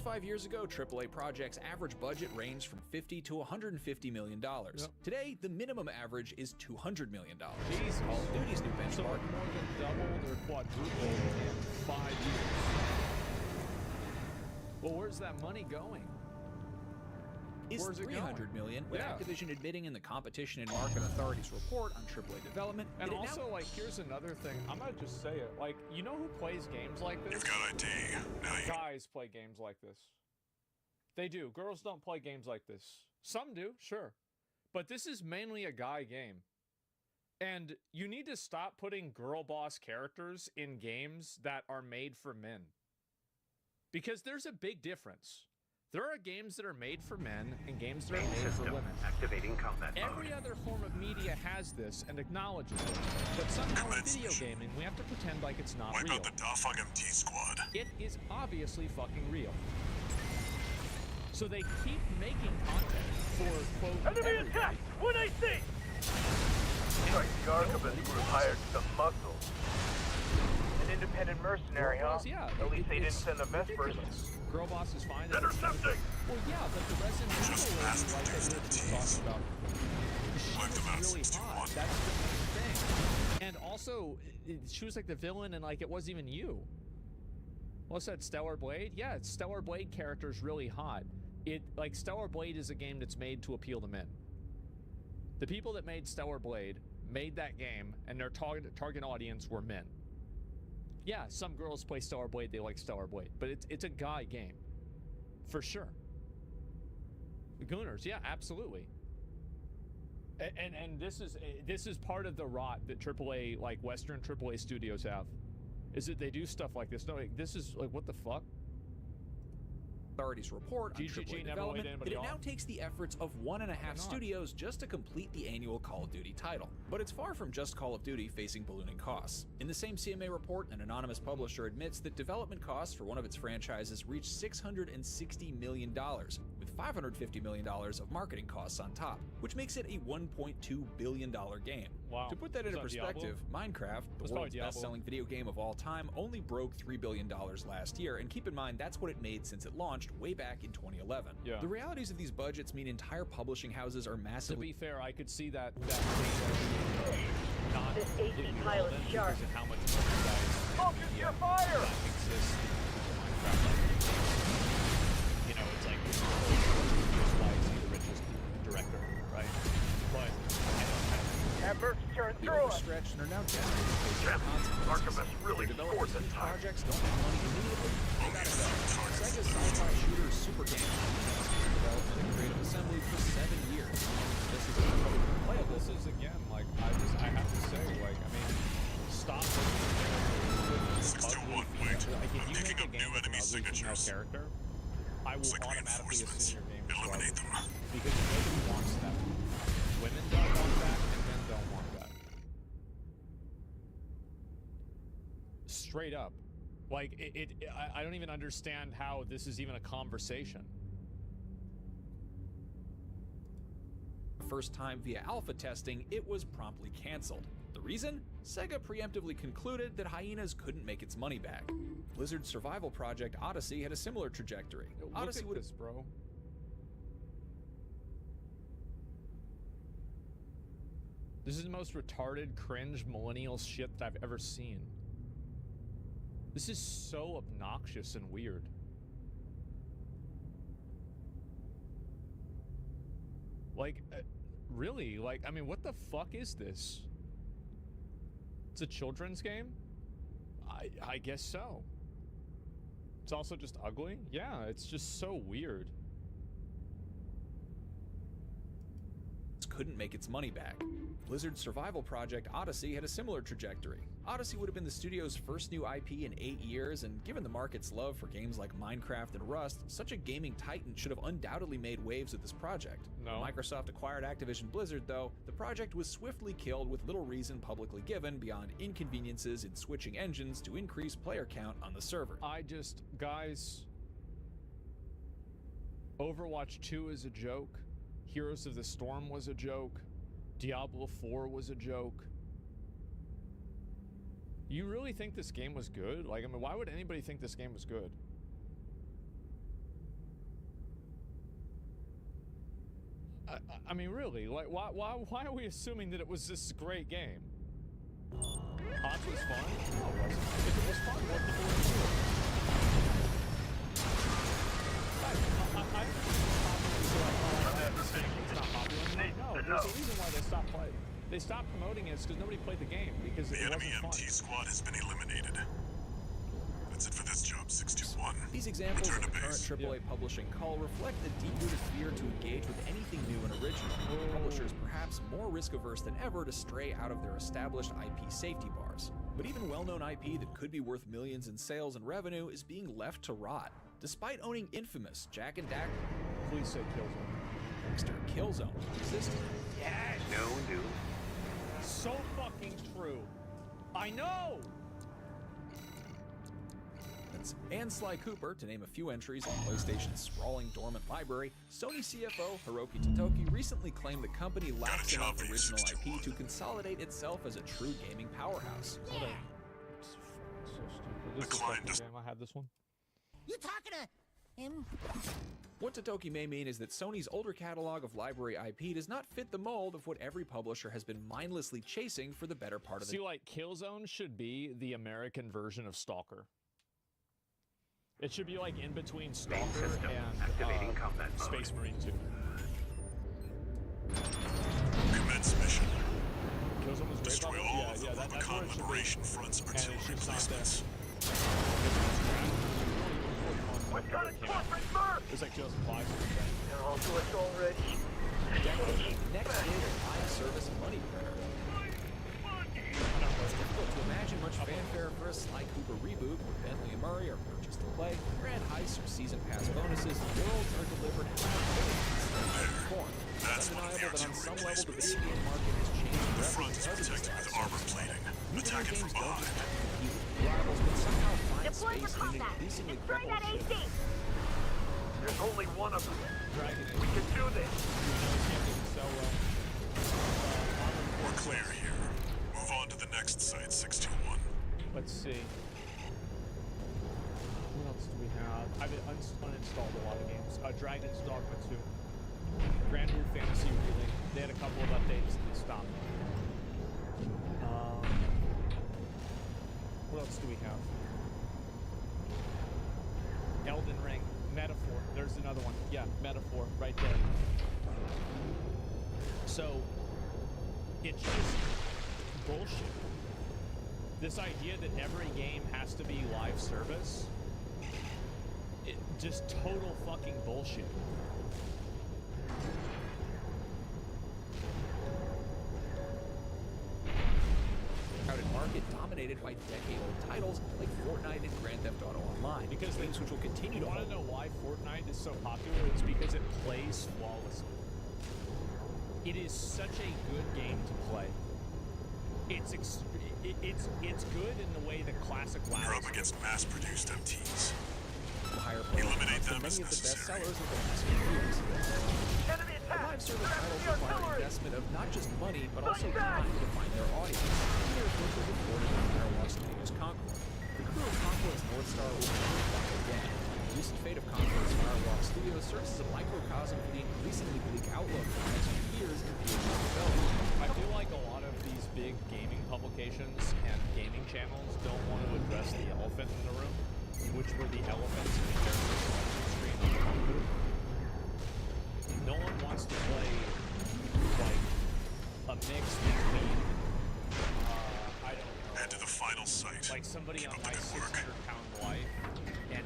5 years ago, AAA projects' average budget ranged from $50 to $150 million. Yep. Today, the minimum average is $200 million. Jesus. Call of Duty's new So benchmark. more than doubled or quadrupled in 5 years. Well, where's that money going? Is Where's it $300 million, with Yeah. Activision admitting in the Competition and Market Authority's report on AAA development. And that it also, now like, here's another thing. I'm gonna just say it. Like, you know who plays games like this? You've got ID. Now you Guys play games like this. They do. Girls don't play games like this. Some do, sure. But this is mainly a guy game. And you need to stop putting girl boss characters in games that are made for men. Because there's a big difference. There are games that are made for men and games that are made for women. Activating combat mode. Every other form of media has this and acknowledges it. But somehow in video gaming, we have to pretend like it's not wipe real. out the Dafang MT squad. It is obviously fucking real. So they keep making content for, quote, Enemy attack! What I see! Strike the Archivist was hired to muscle. An independent mercenary, Girl huh? boss, yeah. At least they didn't It's send the Vespers. ridiculous. Girl boss is fine. Intercepting! Well, yeah, but the Resident Evil Just lady, past like I the was talking about, Wipe them out she was really since you hot. won. That's the main thing. And also, she was like the villain, and like it wasn't even you. What's that, Stellar Blade? Yeah, it's Stellar Blade character's really hot. Like Stellar Blade is a game that's made to appeal to men. The people that made Stellar Blade made that game, and their target audience were men. Yeah, some girls play Stellar Blade, they like Stellar Blade, but it's a guy game. For sure. The Gooners, yeah, absolutely. And this is part of the rot that AAA, like Western AAA studios have, is that they do stuff like this. No, like, this is like, what the fuck? Authority's report on GGG AAA never laid development, anybody that it off. now takes the efforts of 1.5 not? studios just to complete the annual Call of Duty title. But it's far from just Call of Duty facing ballooning costs. In the same CMA report, an anonymous publisher admits that development costs for one of its franchises reached $660 million, with $550 million of marketing costs on top, which makes it a $1.2 billion game. Wow. To put that into Was that perspective, Minecraft, the That's probably world's Diablo. best-selling video game of all time, only broke $3 billion last year, and keep in mind that's what it made since it launched way back in 2011. Yeah. The realities of these budgets mean entire publishing houses are To massively be fair, I could see that data not This completely agent pilot relevant sharp. because of how much merchandise Focus your fire! that exists in Minecraft. You know, it's like here's why is he the richest director, right? But Have mercs turn be through us! overstretched and are now generating Damn, consequences. Archivist really Their developers scored of this these time. projects don't have money immediately. They gotta go. Sega's sci-fi shooter Super Game has been in development and creative assembly for 7 years. This is well, playable. this is again like I have to say, like, I mean, stop with 621, ugly wait. female- like, if I'm you picking make a up game new with an enemy ugly female signatures. character, I will Click automatically reinforcements. assume your game is Eliminate garbage. them. Because nobody wants that. Women don't want that, and men don't want that. Straight up. Like, I don't even understand how this is even a conversation. First time via alpha testing, it was promptly canceled. The reason? Sega preemptively concluded that Hyenas couldn't make its money back. Blizzard's survival project Odyssey had a similar trajectory. Look Odyssey at would this, bro. This is the most retarded, cringe, millennial shit that I've ever seen. This is so obnoxious and weird. Like, really? Like, I mean, what the fuck is this? It's a children's game? I guess so. It's also just ugly? Yeah, it's just so weird. couldn't make its money back. Blizzard's survival project Odyssey had a similar trajectory. Odyssey would have been the studio's first new IP in 8 years, and given the market's love for games like Minecraft and Rust, such a gaming titan should have undoubtedly made waves with this project. No. When Microsoft acquired Activision Blizzard, though, the project was swiftly killed with little reason publicly given beyond inconveniences in switching engines to increase player count on the server. Guys, Overwatch 2 is a joke. Heroes of the Storm was a joke. Diablo 4 was a joke. You really think this game was good? Like, I mean, why would anybody think this game was good? I mean, really, like, why are we assuming that it was this great game? Hots was fun? No, it wasn't. If it was fun, more people would do it. It's not popular anymore. No, there's a reason why they stopped playing. They stopped promoting it because nobody played the game because The it enemy wasn't fun. MT squad has been eliminated. That's it for this job, 621. These examples Return of to the current base. AAA publishing call reflect the deep-rooted fear to engage with anything new and original. Publishers perhaps more risk-averse than ever to stray out of their established IP safety bars. But even well-known IP that could be worth millions in sales and revenue is being left to rot. Despite owning infamous Jak and Daxter, Please say Killzone. existed. No news. So fucking true. I know! And Sly Cooper, to name a few entries in PlayStation's sprawling dormant library. Sony CFO Hiroki Totoki recently claimed the company lacks job enough for you, original 61. IP to consolidate itself as a true gaming powerhouse. What a... So stupid. This is a Decline fucking just- game. I have this one. You talking to him? What Totoki may mean is that Sony's older catalog of library IP does not fit the mold of what every publisher has been mindlessly chasing for the better part of the See, like, Killzone should be the American version of Stalker. It should be like in between Stalker and activating combat mode. Space Marine 2. Commence mission. Killzone was great. Destroy about it. all Yeah, of the yeah, that's where Rubicon it should be. Liberation Front's And artillery it's just not there. replacements. What kind of corporate murk? It's like 2005 or something. They're all to us already. next is a live service money printer. It's difficult to imagine much fanfare for a Sly Cooper reboot where Bentley and Murray are purchased to play, grand heists or season pass bonuses, and worlds are delivered in form. That's It's one of the undeniable that on artillery some level the replacements. video game market has changed The forever front is because of this protected live with service armor model. plating. Video Attack it games from don't just behind. have to compete with rivals, but somehow find Deploy for space in an combat. increasingly Destroy that crippled AC. ship. There's only one of them. Dragon Age. We can do this. So well. We're clear here. Move on to the next site, 621. Let's see. What else do we have? I've uninstalled a lot of games. Dragon's Dogma 2. Grand Blue Fantasy Relink. They had a couple of updates and they stopped. What else do we have? Elden Ring. Metaphor. There's another one. Yeah, Metaphor. Right there. So, it's just bullshit. This idea that every game has to be live service, just total fucking bullshit. Crowded market dominated by decade-old titles like Fortnite and Grand Theft Auto Online. Because they- games which will continue You to want to hold. know why Fortnite is so popular? It's because it plays flawlessly. It is such a good game to play. It's good in the way that classic WoW You're is. up against mass-produced MTs. Higher player Eliminate counts than them as many of the best necessary. sellers of the last few years. Enemy attack! Live service Grab titles the require artillery! investment of not just money, but also Fight back! time to find their audience. Neither of which was afforded in Firewatch Studios' Conqueror. The crew of Conqueror's North Star will never fly again. The recent fate of Conqueror's Firewatch Studios serves as a microcosm for the increasingly bleak outlook for the next few years in PhD development. I feel like a lot of these big gaming publications and gaming channels don't want to address the elephant in the room, which were the elephants in the character selection screen on Conquer. No one wants to play like a mix between I don't know, Head to the final site. like somebody Keep on up the my good work. 600-pound life and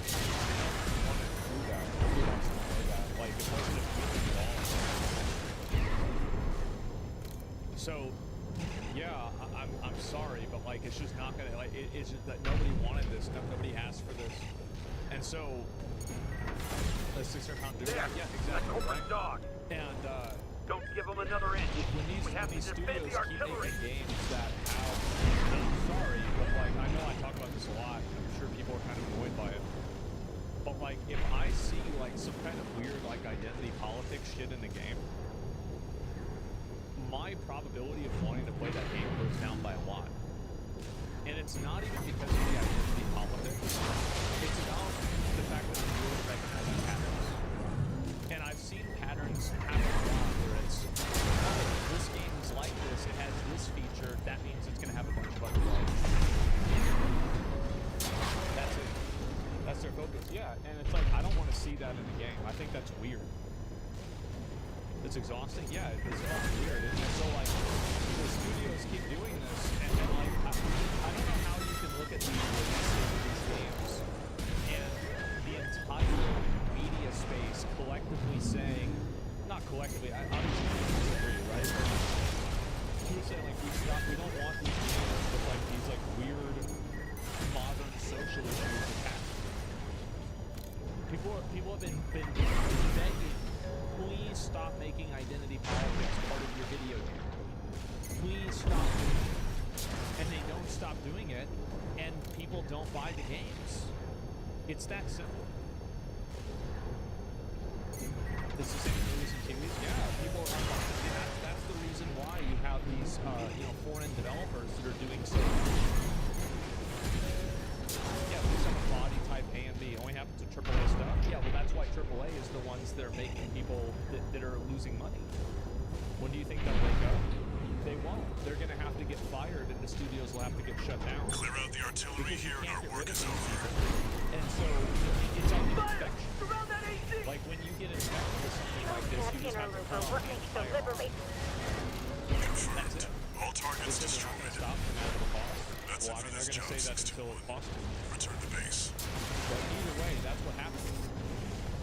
I don't want to do that. Nobody wants to play that. Like it wasn't appealing at all. So yeah, I'm sorry, but like it's just not gonna like it's just that nobody wanted this, nobody asked for this, and so the 600-pound dude. There! Yeah, That exactly. corporate Right? dog! And Don't give them another inch! when these, We have when to these defend studios the keep artillery! making games that have, and I'm sorry, but like I know I talk about this a lot. I'm sure people are kind of annoyed by it. But like if I see like some kind of weird like identity politics shit in the game, my probability of wanting to play that game goes down by a lot. And it's not even because of the identity politics. It's about the fact that I'm really recognize that happens. And focus. Yeah, and it's like, I don't want to see that in the game. I think that's weird. It's exhausting. Yeah, it's fucking weird. And so, like, the studios keep doing this, and like, I don't know how you can look at these games and the entire media space collectively saying, not collectively, I obviously disagree, right? People say, like, we don't want these games with, like, these, like, weird modern social issues attached. People have been begging, please stop making identity politics part of your video game. Please stop doing it. And they don't stop doing it, and people don't buy the games. It's that simple. This is the same movies and TVs. Yeah, people are that's the reason why you have these foreign developers that are doing so. Yeah, we have a body type A and B. Only happens to AAA stuff. Yeah, well, that's why AAA is the ones that are making people that are losing money. When do you think they'll wake up? They won't. They're going to have to get fired, and the studios will have to get shut down. Clear out the artillery Because you here and can't our get work rid of is these over. people. And so it's on the inspection. Surround that AC! Like when you get infected with something like this, you just have to call the entire army. Confirmed. All targets Because they're not going to destroyed. stop no matter the cost. That's Well, I it for mean, this they're going to say job, that until it 621. costs them. Return to base. But either way, that's what happens.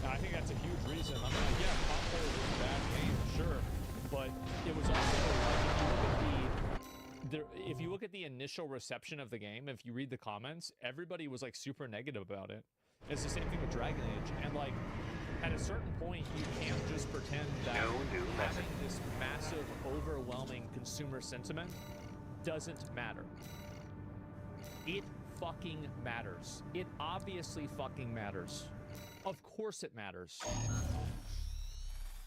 And I think that's a huge reason. I mean, like, yeah, Concord was a bad game, sure. But it was also, like, if you look at the initial reception of the game, if you read the comments, everybody was, like, super negative about it. It's the same thing with Dragon Age. And, like, at a certain point, you can't just pretend that having this massive, overwhelming consumer sentiment doesn't matter. It fucking matters. It obviously fucking matters. Of course it matters.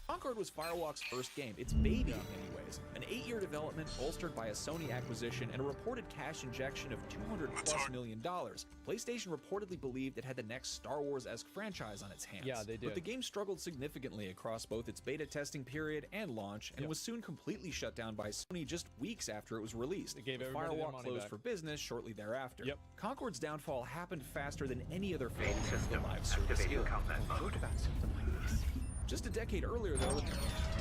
Concord was Firewalk's first game, its baby in many ways. An 8-year development bolstered by a Sony acquisition and a reported cash injection of $200+ million. PlayStation reportedly believed it had the next Star Wars-esque franchise on its hands. Yeah, they did. But the game struggled significantly across both its beta testing period and launch, and was soon completely shut down by Sony just weeks after it was released. It gave everybody their Firewalk money closed back. for business shortly thereafter. Yep. Concord's downfall happened faster than any other failure of the live service era. What about something like this? Just a decade earlier, though,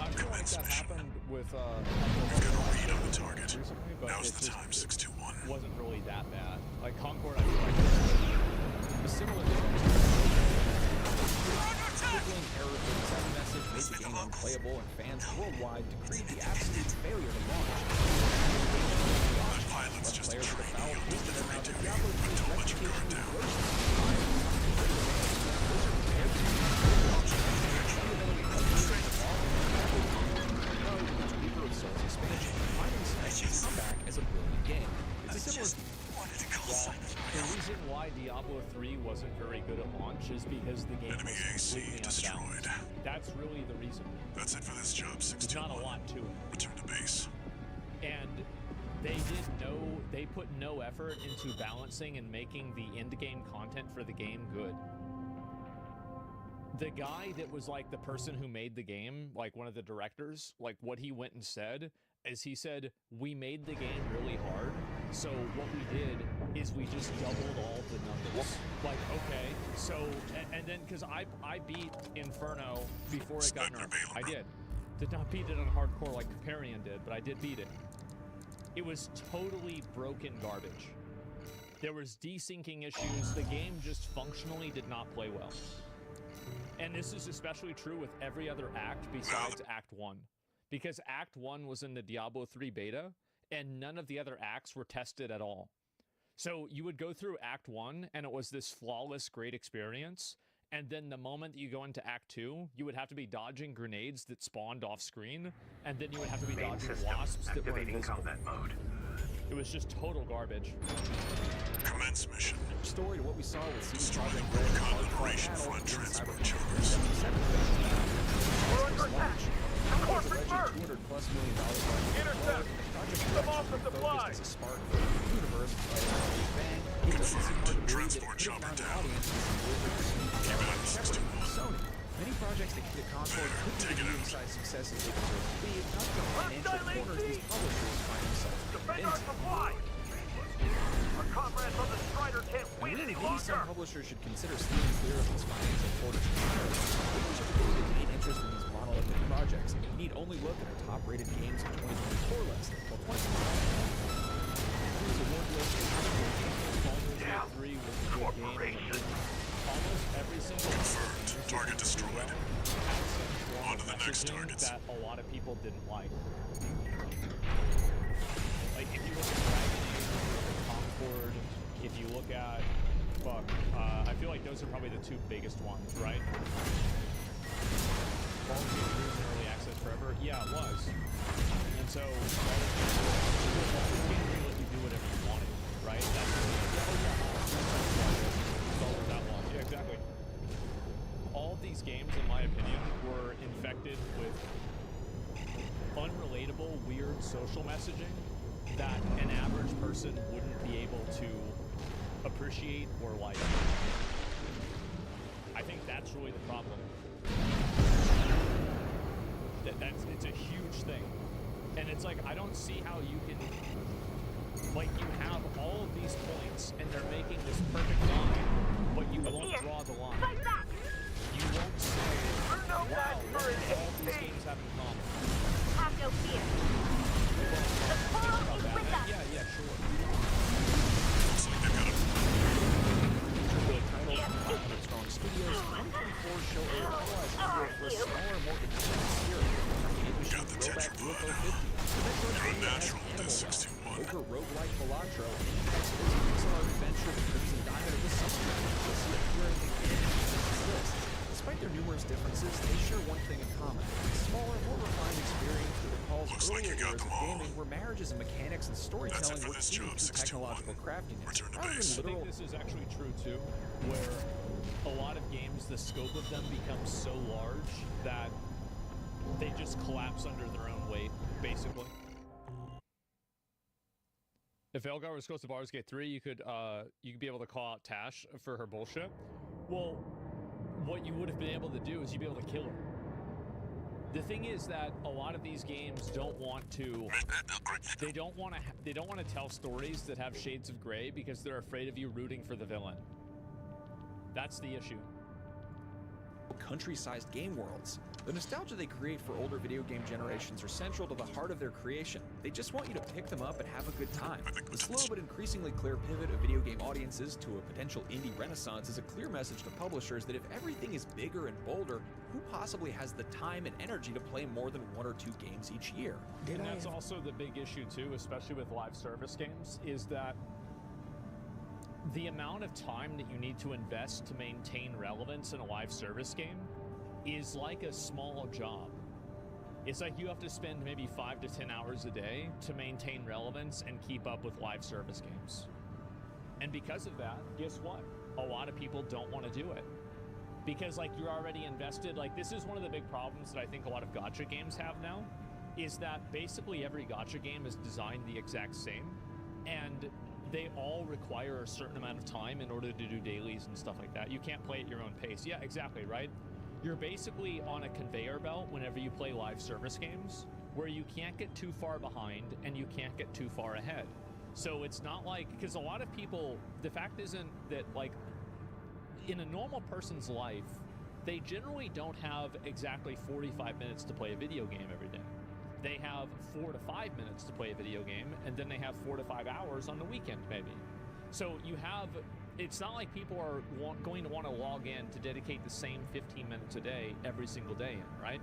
I feel like that happened with We've got a read on the target. recently, but Now's it the just time, 621. wasn't really that bad. Like Concord, I feel like a similar crippling error for the sound message made the game unplayable, and fans worldwide decreed the absolute failure to launch. The pilot's just a Players with a trainee. foul You'll taste deliver of it to the me, Diablo but 3's don't let your guard reputation down. was worse. Comeback as a brilliant game. It's a similar. the reason why Diablo 3 wasn't very good at launch is because the game Enemy was AC completely destroyed. unbalanced. That's really the reason. That's it for this job, There's 621. not a lot to it. Return to base. And they put no effort into balancing and making the end game content for the game good. The guy that was like the person who made the game, like one of the directors, like what he went and said is he said, we made the game really hard. So what we did is we just doubled all the numbers. Like, okay, so, and then, cause I beat Inferno before it got nerfed. I did. Did not beat it on hardcore like Caparian did, but I did beat it. It was totally broken garbage. There was desyncing issues. The game just functionally did not play well. And this is especially true with every other act besides Act 1. Because Act 1 was in the Diablo 3 beta, and none of the other acts were tested at all. So you would go through Act 1, and it was this flawless, great experience. And then the moment that you go into Act 2, you would have to be dodging grenades that spawned off screen, and then you would have to be dodging wasps that were invisible. It was just total garbage. Commence mission. Story to what we saw with CD Destroy the Projekt Red's Rubicon hardcore Liberation battle Front against transport Cyberpunk choppers. 2077. We're under attack. Concord Corporate alleged first. $200+ million budget. Intercept. The project Keep them off the focused supply. as a spark for the universe by Big Bang. It doesn't seem hard to believe that Transport it could have chopper found an down. audience and delivered Keep it on separate 621. from Sony. Many projects that hit Concord could be Take the it out. medium-sized successes they deserve to be, if not the financial corners these publishers find themselves Defend into. our supply! Our comrades on the Strider can't And win really, any maybe some longer. publishers should consider steering clear of these financial quarters entirely. Gamers are beginning to gain interest in these monolithic projects. You need only look at our top-rated games in 2024 list. Well, 2024 award list is Baldur's Gate 3 was a good game. Almost every single Confirmed. Target destroyed. had some form On of to the next messaging targets. that a lot of people didn't like. Like if you look at Dragon Age, if you look at Concord, if you look at I feel like those are probably the two biggest ones, right? Baldur's Gate 3 was in early access forever. Yeah, it was. And so Baldur's Gate 3 let you do whatever you wanted, right? That's that one. Yeah, exactly. All of these games, in my opinion, were infected with unrelatable, weird social messaging that an average person wouldn't be able to appreciate or like. I think that's really the problem. It's a huge thing. And it's like, I don't see how you can, like, you have all of these points and they're making this perfect line, but you won't draw the line. You won't say, wow, what do all these games have in common? Have no fear. The Think portal about is that. with us. Yeah, sure. Looks like they've got a Good title from 500 strong studios. 2024 show a revitalized feel for a smaller, more intimate experience. Arcade machine Got the throwback Tetra UFO blood. 50. You're a natural with this 61. Ogre roguelike Balatro. Pixel art adventure with Crimson Diamond of the Summer. You'll see appearing in this list. Despite their numerous differences, they share one thing in common. A smaller, more refined experience that recalls Looks like earlier you got eras of them all. gaming where marriages and mechanics and storytelling for were this key job, to 61. technological craftiness. Return to rather base. than I think literal this is actually true too, where a lot of games, the scope of them becomes so large that they just collapse under their own weight, basically. If Elgar was close to Baldur's Gate 3, you could be able to call out Tash for her bullshit. Well, what you would have been able to do is you'd be able to kill her. The thing is that a lot of these games don't want to. They don't want to tell stories that have shades of gray because they're afraid of you rooting for the villain. That's the issue. country-sized game worlds. The nostalgia they create for older video game generations are central to the heart of their creation. They just want you to pick them up and have a good time. The slow but increasingly clear pivot of video game audiences to a potential indie renaissance is a clear message to publishers that if everything is bigger and bolder, who possibly has the time and energy to play more than 1 or 2 games each year? And that's also the big issue too, especially with live service games, is that the amount of time that you need to invest to maintain relevance in a live service game is like a small job. It's like you have to spend maybe 5 to 10 hours a day to maintain relevance and keep up with live service games. And because of that, guess what? A lot of people don't want to do it. Because like you're already invested, like this is one of the big problems that I think a lot of gacha games have now, is that basically every gacha game is designed the exact same, and they all require a certain amount of time in order to do dailies and stuff like that. You can't play at your own pace. Yeah, exactly, right? You're basically on a conveyor belt whenever you play live service games, where you can't get too far behind and you can't get too far ahead. So it's not like, because a lot of people, the fact isn't that like, in a normal person's life, they generally don't have exactly 45 minutes to play a video game every day. They have 4 to 5 minutes to play a video game, and then they have 4 to 5 hours on the weekend, maybe. So you have, it's not like people are going to want to log in to dedicate the same 15 minutes a day every single day, right?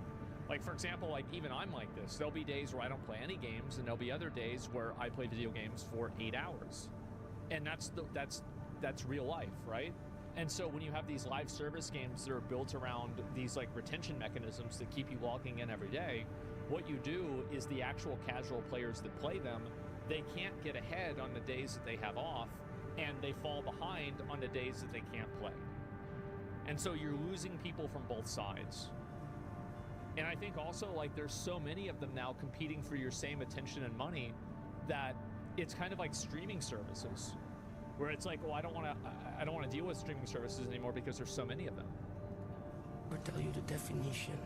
Like, for example, like even I'm like this. There'll be days where I don't play any games, and there'll be other days where I play video games for 8 hours. And that's real life, right? And so when you have these live service games that are built around these like retention mechanisms that keep you logging in every day, what you do is the actual casual players that play them, they can't get ahead on the days that they have off, and they fall behind on the days that they can't play. And so you're losing people from both sides. And I think also like there's so many of them now competing for your same attention and money that it's kind of like streaming services, where it's like, well, I don't want to deal with streaming services anymore because there's so many of them. Or tell you the definition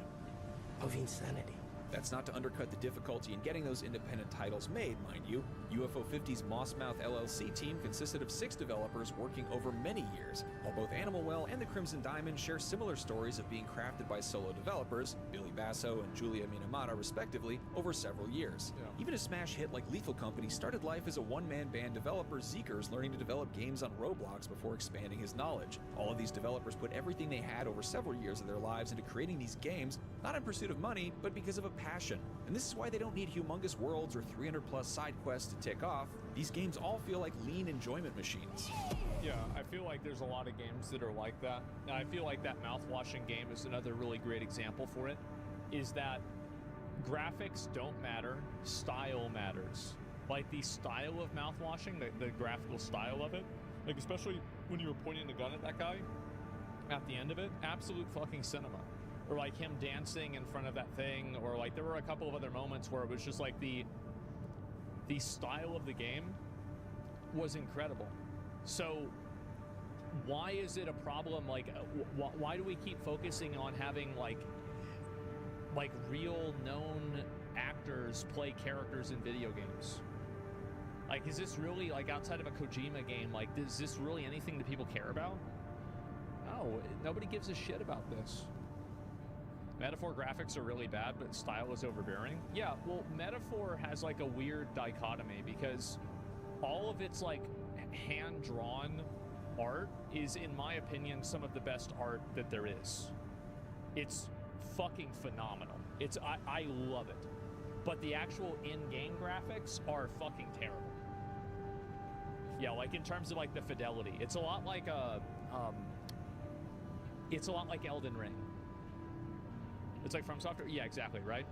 of insanity. That's not to undercut the difficulty in getting those independent titles made, mind you. UFO 50's Mossmouth LLC team consisted of 6 developers working over many years, while both Animal Well and the Crimson Diamond share similar stories of being crafted by solo developers, Billy Basso and Julia Minamata respectively, over several years. Yeah. Even a smash hit like Lethal Company started life as a one-man band developer, Zeekers, learning to develop games on Roblox before expanding his knowledge. All of these developers put everything they had over several years of their lives into creating these games, not in pursuit of money, but because of a passion. And this is why they don't need humongous worlds or 300+ side quests to tick off. These games all feel like lean enjoyment machines. Yeah, I feel like there's a lot of games that are like that. And I feel like that mouth-washing game is another really great example for it, is that graphics don't matter, style matters. Like the style of mouth-washing, the graphical style of it, like especially when you were pointing the gun at that guy at the end of it, absolute fucking cinema. Or like him dancing in front of that thing, or like there were a couple of other moments where it was just like the style of the game was incredible. So why is it a problem? Like why do we keep focusing on having like real known actors play characters in video games? Like, is this really, like, outside of a Kojima game, like, is this really anything that people care about? No, nobody gives a shit about this. Metaphor graphics are really bad, but style is overbearing. Yeah, well, Metaphor has, like, a weird dichotomy because all of its, like, hand-drawn art is, in my opinion, some of the best art that there is. It's fucking phenomenal. I love it. But the actual in-game graphics are fucking terrible. Yeah, like in terms of like the fidelity, it's a lot like Elden Ring. It's like From Software. Yeah, exactly, right?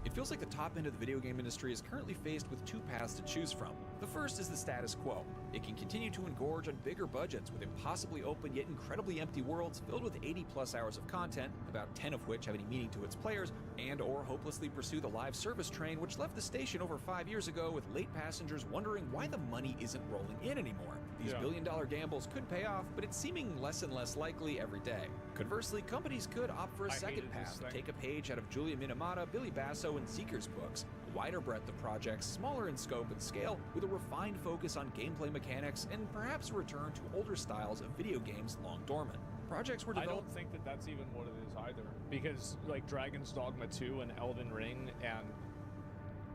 It feels like the top end of the video game industry is currently faced with 2 paths to choose from. The first is the status quo. It can continue to engorge on bigger budgets with impossibly open yet incredibly empty worlds filled with 80+ hours of content, about 10 of which have any meaning to its players, and or hopelessly pursue the live service train which left the station over 5 years ago with late passengers wondering why the money isn't rolling in anymore. These billion-dollar gambles could pay off, but it's seeming less and less likely every day. Conversely, companies could opt for a second path, take a page out of Julia Minamata, Billy Basso, and Zeekers' books, a wider breadth of projects, smaller in scope and scale, with a refined focus on gameplay mechanics, and perhaps a return to older styles of video games long dormant. Projects were developed. I don't think that that's even what it is either, because like Dragon's Dogma 2 and Elden Ring and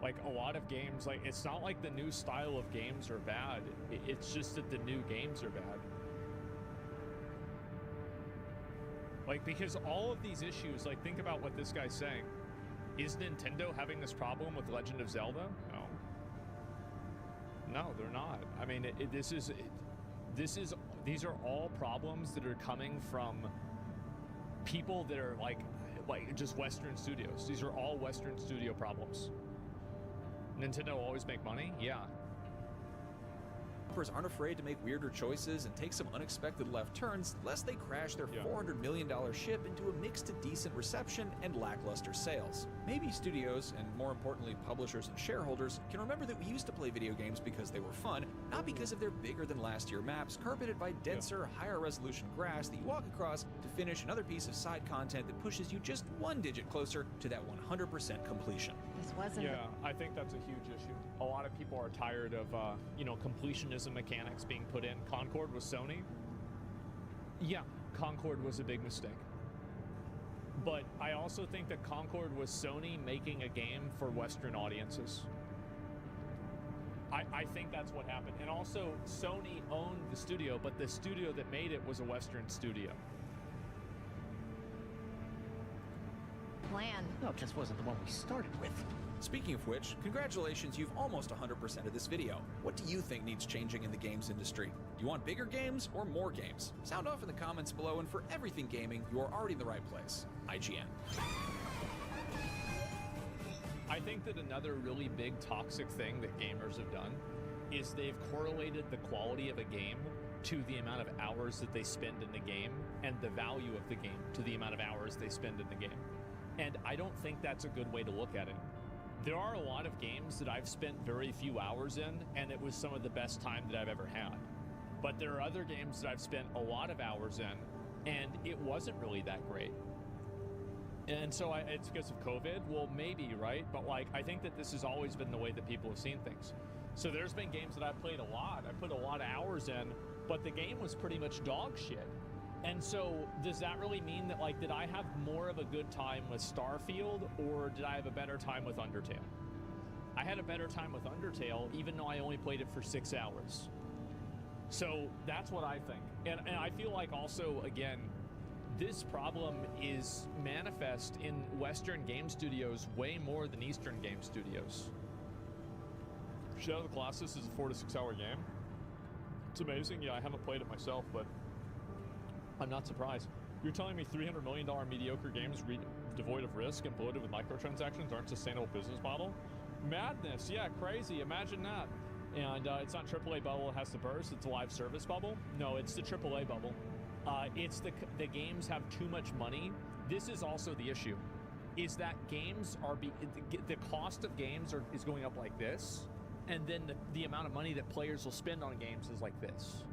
like a lot of games, like it's not like the new style of games are bad, it's just that the new games are bad. Like, because all of these issues, like think about what this guy's saying. Is Nintendo having this problem with Legend of Zelda? No. No, they're not. I mean, these are all problems that are coming from people that are like just Western studios. These are all Western studio problems. Nintendo always make money? Yeah. Developers aren't afraid to make weirder choices and take some unexpected left turns lest they crash their $400 million ship into a mix to decent reception and lackluster sales. Maybe studios, and more importantly publishers and shareholders, can remember that we used to play video games because they were fun, not because of their bigger than last year maps carpeted by denser, higher resolution grass that you walk across to finish another piece of side content that pushes you just 1 digit closer to that 100% completion. This wasn't. Yeah, I think that's a huge issue. A lot of people are tired of, completionism mechanics being put in. Concord with Sony. Yeah, Concord was a big mistake. But I also think that Concord was Sony making a game for Western audiences. I think that's what happened. And also, Sony owned the studio, but the studio that made it was a Western studio. Plan. No, it just wasn't the one we started with. Speaking of which, congratulations, you've almost 100% of this video. What do you think needs changing in the games industry? Do you want bigger games or more games? Sound off in the comments below, and for everything gaming, you are already in the right place. IGN. I think that another really big toxic thing that gamers have done is they've correlated the quality of a game to the amount of hours that they spend in the game, and the value of the game to the amount of hours they spend in the game. And I don't think that's a good way to look at it. There are a lot of games that I've spent very few hours in, and it was some of the best time that I've ever had. But there are other games that I've spent a lot of hours in, and it wasn't really that great. And so it's because of COVID? Well, maybe, right? But like, I think that this has always been the way that people have seen things. So there's been games that I've played a lot. I put a lot of hours in, but the game was pretty much dog shit. And so does that really mean that, like, did I have more of a good time with Starfield, or did I have a better time with Undertale? I had a better time with Undertale, even though I only played it for 6 hours. So that's what I think. And I feel like also, again, this problem is manifest in Western game studios way more than Eastern game studios. Shadow of the Colossus is a 4 to 6 hour game. It's amazing. Yeah, I haven't played it myself, but I'm not surprised. You're telling me $300 million mediocre games devoid of risk and bloated with microtransactions aren't a sustainable business model? Madness. Yeah, crazy. Imagine that. And it's not AAA bubble, it has to burst. It's a live service bubble. No, it's the AAA bubble. It's the games have too much money. This is also the issue, is that games are the cost of games is going up like this, and then the amount of money that players will spend on games is like this.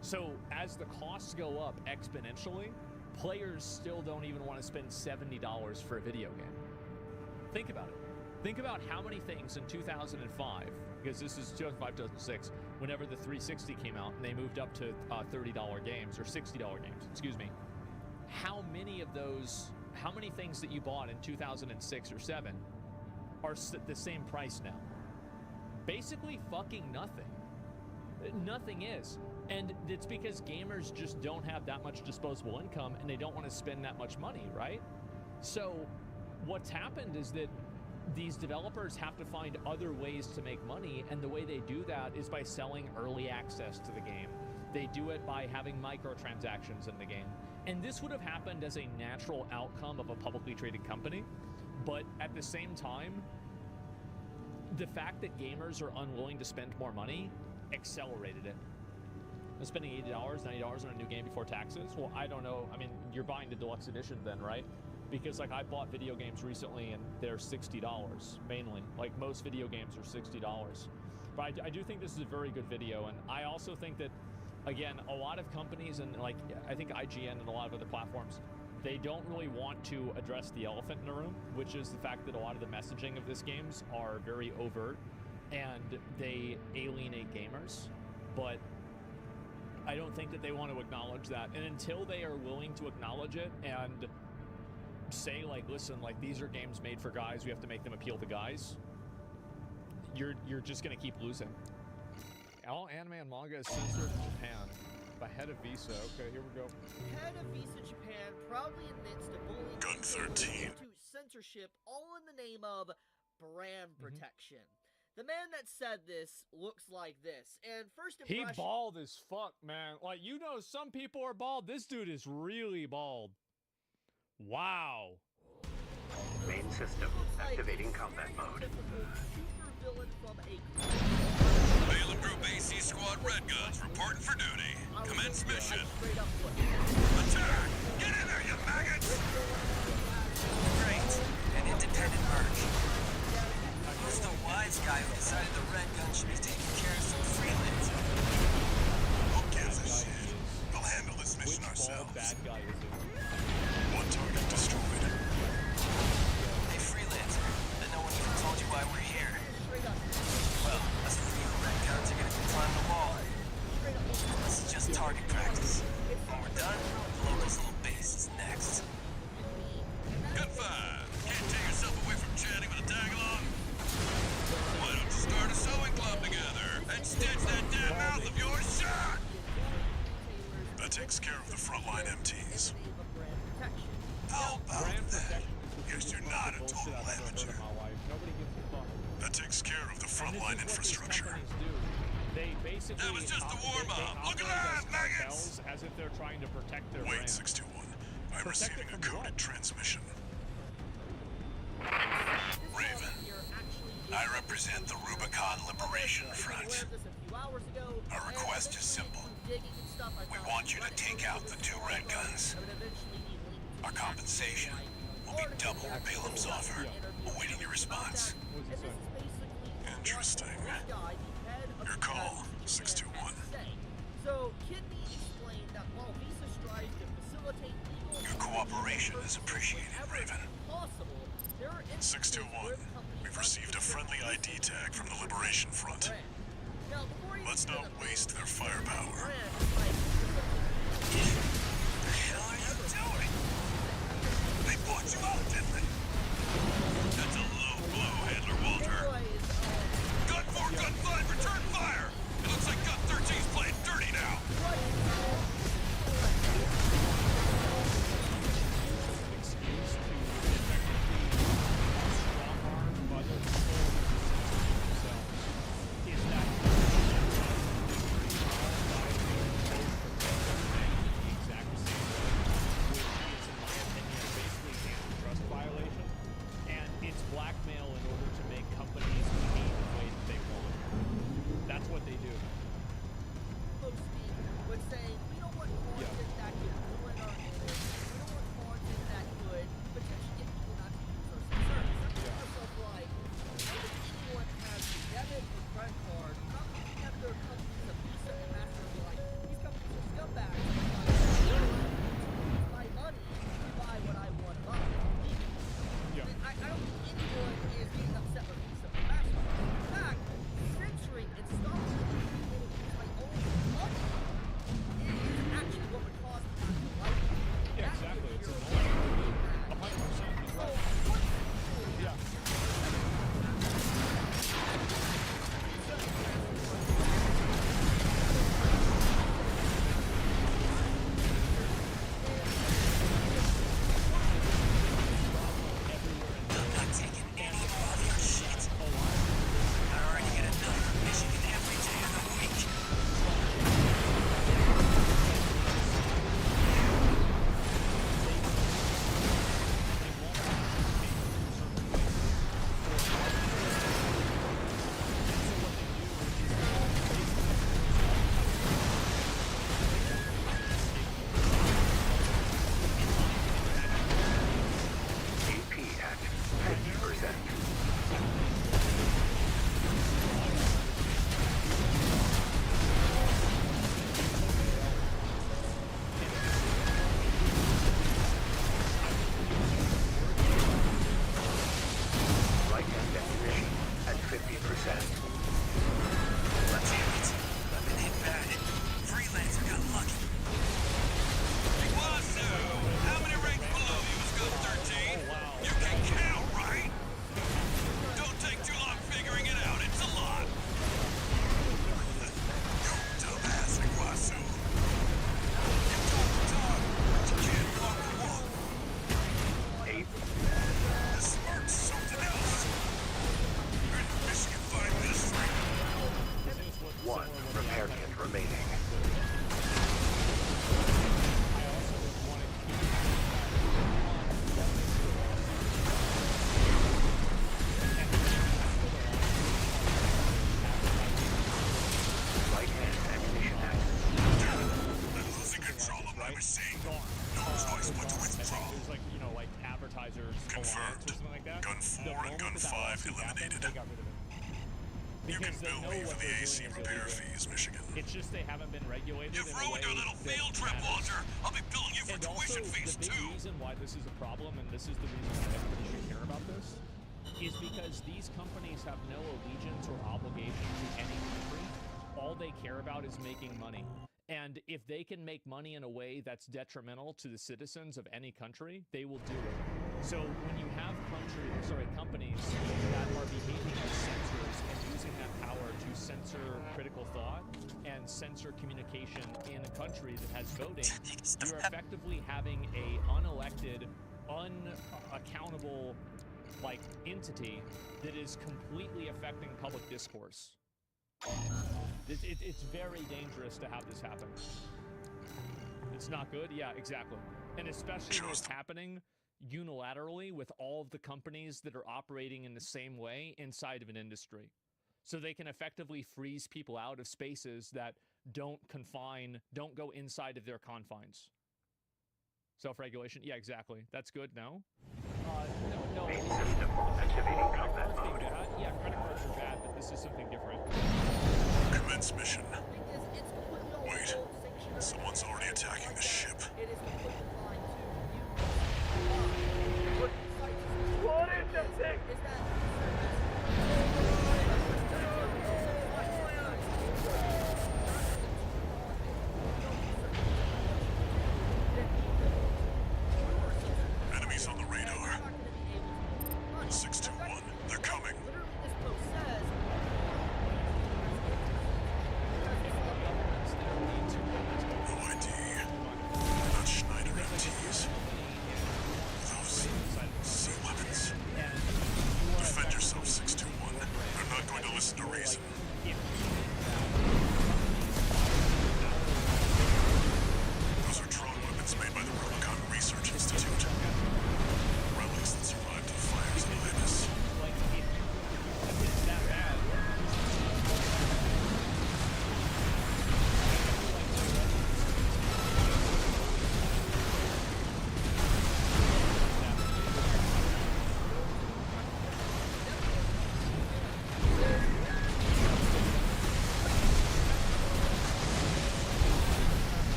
So as the costs go up exponentially, players still don't even want to spend $70 for a video game. Think about it. Think about how many things in 2005, because this is 2005, 2006, whenever the 360 came out and they moved up to $30 games, or $60 games, excuse me. How many things that you bought in 2006 or 7 are the same price now? Basically fucking nothing. Nothing is. And it's because gamers just don't have that much disposable income and they don't want to spend that much money, right? So what's happened is that these developers have to find other ways to make money, and the way they do that is by selling early access to the game. They do it by having microtransactions in the game. And this would have happened as a natural outcome of a publicly traded company, but at the same time, the fact that gamers are unwilling to spend more money accelerated it. I'm spending $80, $90 on a new game before taxes. Well, I don't know. I mean, you're buying the deluxe edition then, right? Because like I bought video games recently and they're $60 mainly. Like most video games are $60. But I do think this is a very good video, and I also think that, again, a lot of companies, and like I think IGN and a lot of other platforms, they don't really want to address the elephant in the room, which is the fact that a lot of the messaging of this games are very overt and they alienate gamers. But I don't think that they want to acknowledge that. And until they are willing to acknowledge it and say, like, listen, like, these are games made for guys, we have to make them appeal to guys, you're just gonna keep losing. All anime and manga is censored in Japan by head of Visa. Okay, here we go. Head of Visa Japan proudly admits to bullying Gun 13. to censorship, all in the name of brand protection. The man that said this looks like this, and first impression... He bald as fuck, man. Like, you know, some people are bald. This dude is really bald. Wow. Main system activating combat mode. Balaam Group AC Squad Red Guns reporting for duty. Commence mission. Attack! Get in there, you maggots! Great. An independent merge. Who's the wise guy who decided the Red Gun should be taking care of some freelancing? Who gives a shit? We'll handle this mission ourselves. Bad guy is it? One target destroyed. Hey, freelancer. Then no one even told you why we're here. Well, us real Red Guns are gonna climb the wall. This is just target practice. When we're done, the locals' little base is next. Good five. Can't take yourself away from chatting with a tag-along? Why don't you start a sewing club together and stitch that damn mouth of yours shut? That takes care of the frontline MTs. How about that? Guess you're not a total amateur. That takes care of the frontline infrastructure. They basically That was just a warm-up. Look at that, maggots! As if they're trying to protect their Wait, brand. 621. I'm Protect receiving it a from coded what? transmission. Raven, I represent the Rubicon Liberation Front. Our request is simple. We want you to take out the 2 red guns. Our compensation will be double Balaam's offer. Awaiting your response. Interesting. Your call, 621. So, Kidney explained that while Visa strives to facilitate legal... Your cooperation information is appreciated, Raven. Possible. There are instances 621, where companies we've like received a friendly ID tag from the Liberation Front. Now, before you Let's get not to the waste their firepower. brand, like, The hell are you doing? They bought you out, didn't they? That's a low blow, Handler Walter. boys, Gun 4, Gun 5, return fire! It looks like Gun 13's playing dirty now. Excuse to effectively strong arm other people themselves is that the exact same way, which is, in my opinion, basically an antitrust violation, and it's blackmail in order to make companies behave the way that they want. That's what they do. posting would say, we don't want content that could ruin our image. We don't want content that could potentially get people not to use our service. So yourself like, why does anyone have a debit or credit card? Not looking at their companies of Visa and Master be like, these companies are scumbags. Use my money to buy what I want to buy. I don't think anyone is getting upset with Visa or Master. In fact, censoring and stopping people to use my own money is actually what would cause me to like it. Yeah, That exactly. is It's your annoying. way. 100%. He's So, right. what's Yeah. I'm not taking any more of your shit. I already get enough from Michigan every day of the week. AP at 50%. Light and ammunition at 50%. Let's hear it. I've been hit bad. Freelancer got lucky. Iguazu! How many ranks below you is Gun 13? You can count, right? Don't take too long figuring it out. It's a lot. You dumbass, Iguazu. You talk the talk, but you can't walk the walk. 8. This sparks something else. Where did Michigan find this thing? 1 repair kit remaining. Light and ammunition at I'm losing control of my machine. No choice but to withdraw. There's like, like advertisers Confirmed. alliance or something like that. Gun The 4 and moment Gun that 5 lawsuit happened, eliminated. they got rid of it. You can Because they bill know me what for the they're AC doing is repair illegal. fees, Michigan. It's just they haven't been regulated You've in a ruined way our little that field trip, matters. Walter. I'll be billing you for And also, tuition fees, the big too. reason why this is a problem, and this is the reason why everybody should care about this, is because these companies have no allegiance or obligation to any country. All they care about is making money. And if they can make money in a way that's detrimental to the citizens of any country, they will do it. So when you have companies that are behaving as censors and using that power to censor critical thought and censor communication in a country that has voting, you're effectively having a unelected, unaccountable entity that is completely affecting public discourse. It's very dangerous to have this happen. It's not good. Yeah, exactly. And especially when it's happening unilaterally with all of the companies that are operating in the same way inside of an industry. So they can effectively freeze people out of spaces that don't go inside of their confines. Self-regulation? Yeah, exactly. That's good, no? No. Main system activating combat Credit cards being mode. bad? Yeah, credit cards are bad, but this is something different. Commence mission. Because it's completely all Wait. sanctioned. Someone's already attacking the ship. It is completely fine to use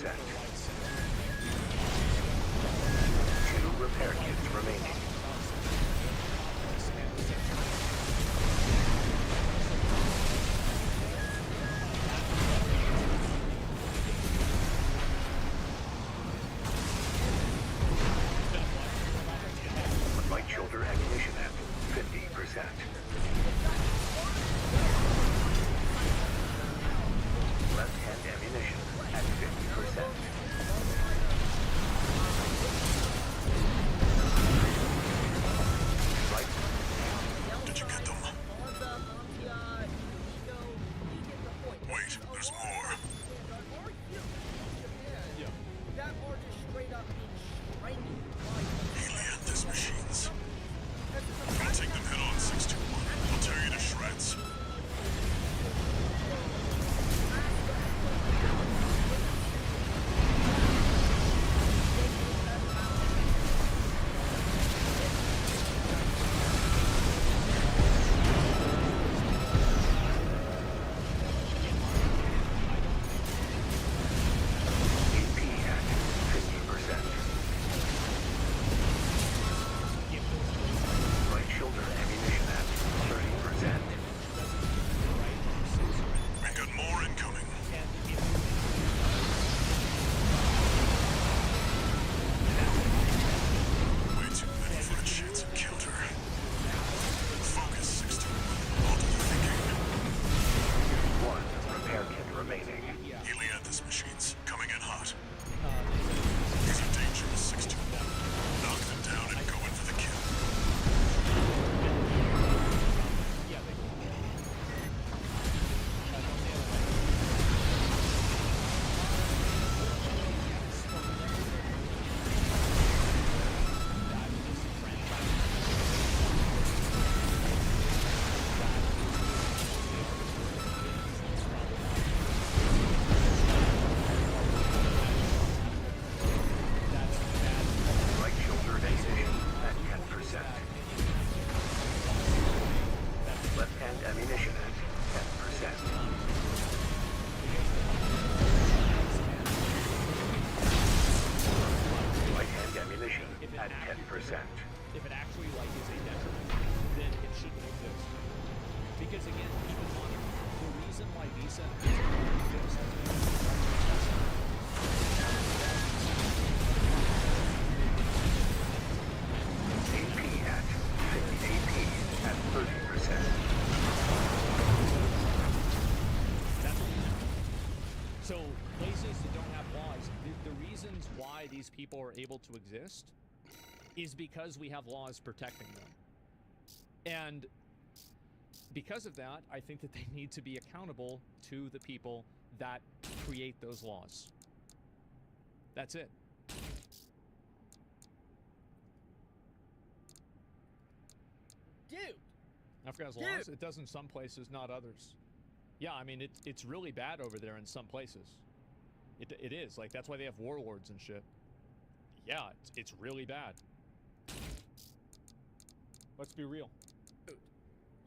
2 repair kits remaining. Right shoulder ammunition at 50%. Left hand ammunition at 50%. Right. Did you get them? Wait, there's more. That are just straight up being Helianthus machines. I'm gonna take them head on, 621. I'll tear you to shreds. AP at 50%. Right shoulder ammunition at 30%. We got more incoming. Way too many for a chance encounter. Focus, 621. I'll do the thinking. 1 repair kit remaining. Helianthus machines, coming in hot. These are dangerous, 621. Knock them down and go in for the kill. Right shoulder ammunition at 10%. Left hand ammunition at 10%. Right hand ammunition at 10%. If it actually like is a detriment, then it shouldn't exist. Because again, keep in mind, the reason why Visa AP at 50 AP at 30%. So places that don't have laws, the reasons why these people are able to exist is because we have laws protecting them. And because of that, I think that they need to be accountable to the people that create those laws. That's it. dude. Africa has laws. It does in some places, not others. Yeah, I mean, it's really bad over there in some places. It is. Like, that's why they have warlords and shit. Yeah, it's really bad. Let's be real.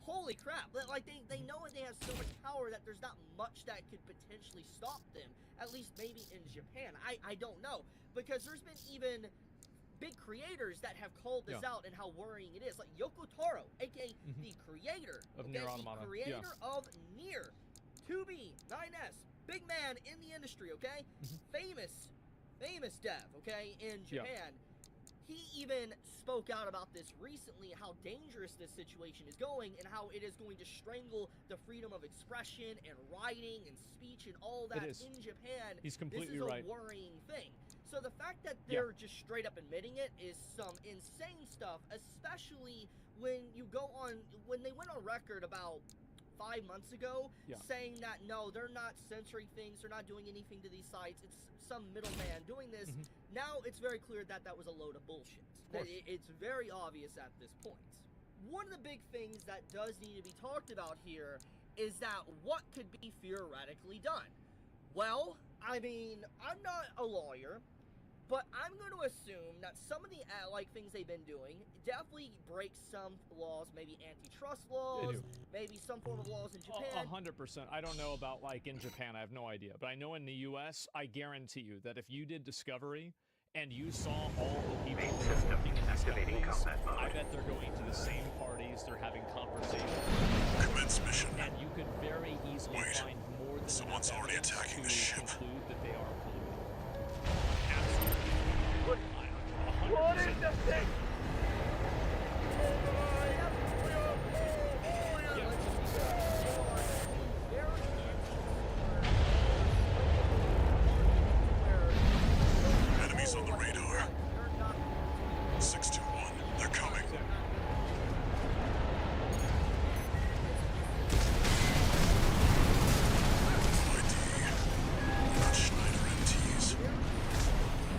Holy crap! Like they know they have so much power that there's not much that could potentially stop them. At least maybe in Japan. I don't know, because there's been even big creators that have called this out and how worrying it is. Like Yoko Taro, aka the creator of Nier Automata. The creator of Nier, 2B, 9S, big man in the industry. Okay, famous dev. Okay, in Japan. He even spoke out about this recently, how dangerous this situation is going and how it is going to strangle the freedom of expression and writing and speech and all that in Japan. He's completely right. This is a worrying thing. So the fact that they're just straight up admitting it is some insane stuff, especially when you go on, when they went on record about 5 months ago saying that no, they're not censoring things, they're not doing anything to these sites, it's some middleman doing this. Now it's very clear that that was a load of bullshit. It's very obvious at this point. One of the big things that does need to be talked about here is that what could be theoretically done. Well, I mean, I'm not a lawyer, But I'm going to assume that some of the like things they've been doing definitely break some laws, maybe antitrust laws, maybe some form of laws in Japan. 100%. I don't know about like in Japan. I have no idea. But I know in the U.S., I guarantee you that if you did Discovery and you saw all the people Main that are system working in these activating companies, combat mode. I bet they're going to the same parties. They're having conversations. Commence mission. And you could very easily Wait, find more than someone's enough already evidence attacking to the ship. conclude that they are colluding. Absolutely. What? 100%. What is the thing? Enemies on the radar. 621. They're coming. ID. Not Schneider MTs.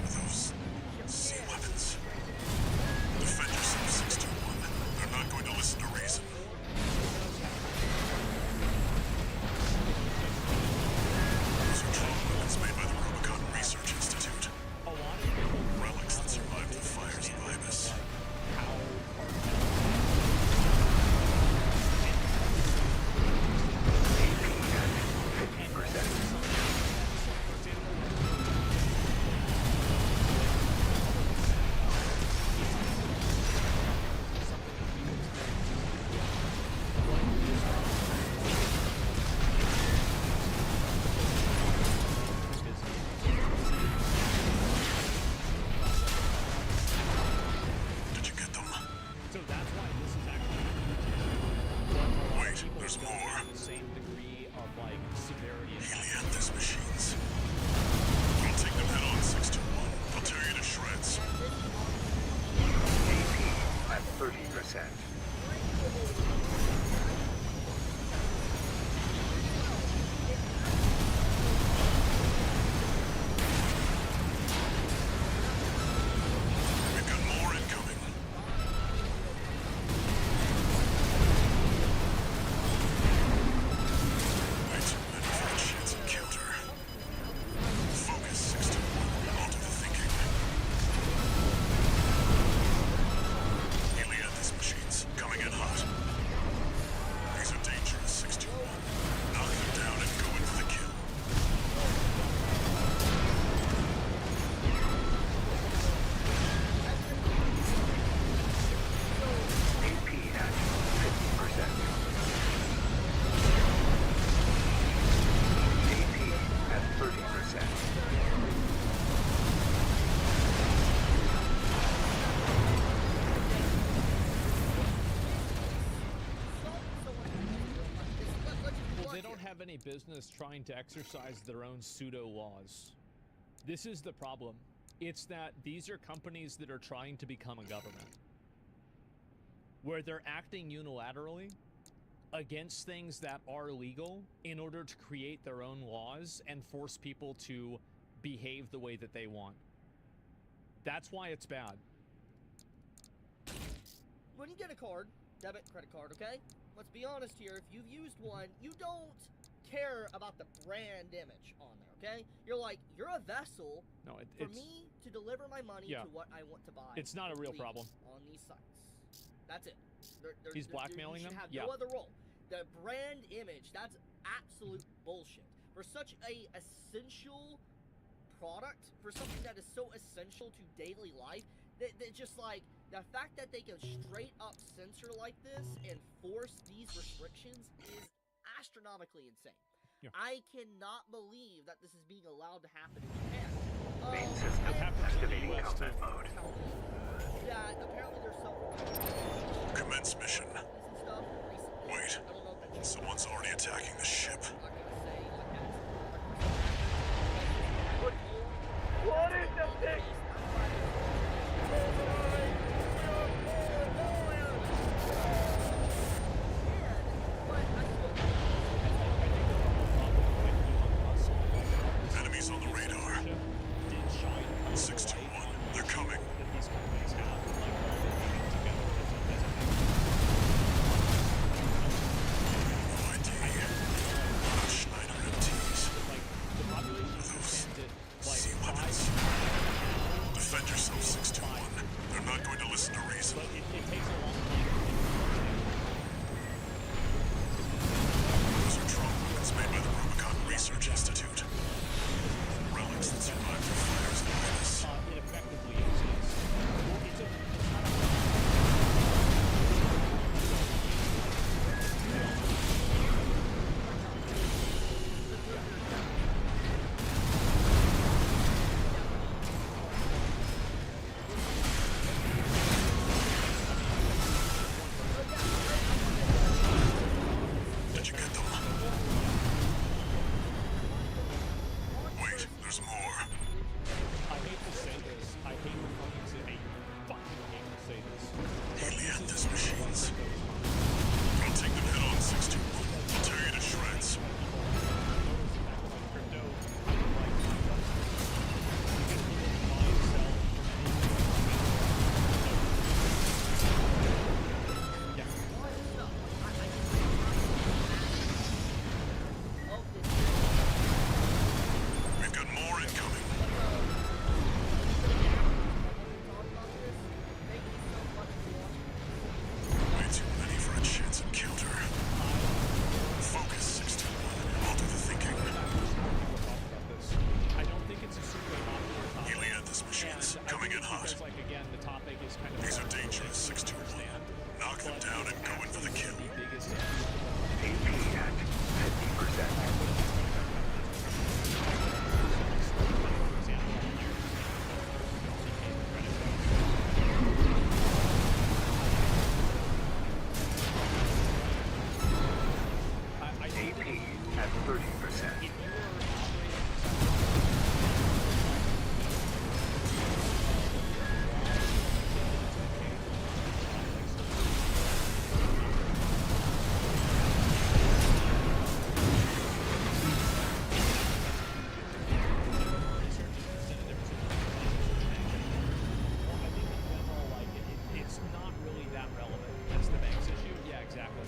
Those C-weapons. Defend yourself, 621. They're not going to listen to reason. Those are drone weapons made by the Rubicon Research Institute. A lot of people Relics that survived the fires of Ibis. AP at 50%. Did you get them? So that's why this is actually Wait, there's more. the same degree of like severity and Helianthus machines. Don't take them head on, 621. They'll tear you to shreds. AP at 30%. We've got more incoming. Way too many for a chance encounter. Focus, 621. Onto the thinking. Helianthus machines coming in hot. These are dangerous, 621. Knock them down and go in for the kill. AP at 50%. AP at 30%. well, they don't have any business trying to exercise their own pseudo laws. This is the problem. It's that these are companies that are trying to become a government, where they're acting unilaterally against things that are legal in order to create their own laws and force people to behave the way that they want. That's why it's bad. When you get a card, debit, credit card, okay? Let's be honest here. If you've used one, you don't care about the brand image on there, okay? You're like, you're a vessel No, for it's me to deliver my money Yeah. to what I want to buy. It's not a real please, problem. on these sites. That's it. He's blackmailing you them? should have Yeah. no other role. The brand image, that's absolute bullshit. For such a essential product, for something that is so essential to daily life, that just like, the fact that they can straight up censor like this and force these restrictions is astronomically insane. Yeah. I cannot believe that this is being allowed to happen in Japan. Main I system have activating US combat too. mode. that apparently there's some Commence mission. and stuff recently. Wait, I don't know if that's someone's already attacking the ship. I'm not gonna say like that's What is the thing? Enemies on the radar. 621. They're coming. that these companies have, like, all working together as a listen to reason. But it takes a long time. Those are trauma weapons made by the Rubicon Research Institute. Relics that survived the fires in Venice. It effectively is, yes. Well, it's not Did you get them? Wait, there's more. I hate to say this. I hate to fucking say I fucking hate to say this. Helianthus machines. I'll take them head on, 621. I'll tear you to shreds. We've got more incoming. Way too many for a chance encounter. Focus, 621. I'll do the thinking. I don't think it's a super popular topic. Helianthus machines, And I coming think in it's hot. because, like, again, the topic is kind of These are hard to dangerous, 621. Knock them down and go in for the kill. the biggest AP at 50%. AP at 30%. It's not really that relevant. That's the bank's issue? Yeah, exactly.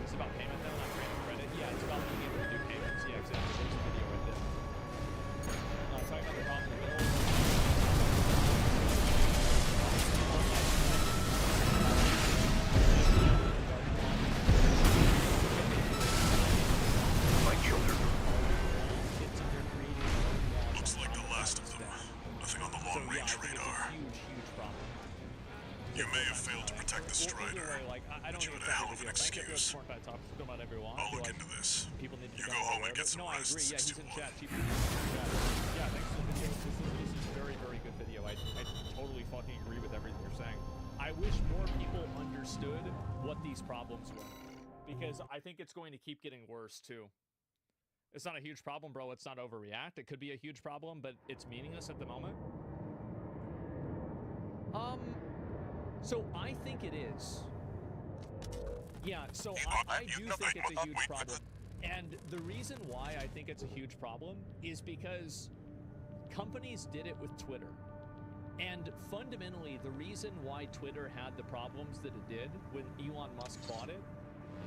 It's about payment though, not granting credit. Yeah, it's about being able to do payments. Yeah, exactly. There's a video right there. Talking about the problem in the middle. My children. It's under creating. Looks like the last of them. Nothing on the So yeah, I long-range think it's radar. a huge, huge problem. You may have failed to protect the Well, either Strider, way, like, I but don't you think had a hell of it's an that big a deal. Thank you for excuse. the Smart Talk about everyone. I'll I feel look like into this. people need to You become go home aware and of get it. some No, I rest, agree. Yeah, he's in 621. chat. Chief, he's in chat. Yeah, thanks for the video. This is very, very good video. I totally fucking agree with everything you're saying. I wish more people understood what these problems were, because I think it's going to keep getting worse too. It's not a huge problem, bro. Let's not overreact. It could be a huge problem, but it's meaningless at the moment. So I think it is. Yeah, so I do think it's a huge problem. And the reason why I think it's a huge problem is because companies did it with Twitter. And fundamentally, the reason why Twitter had the problems that it did when Elon Musk bought it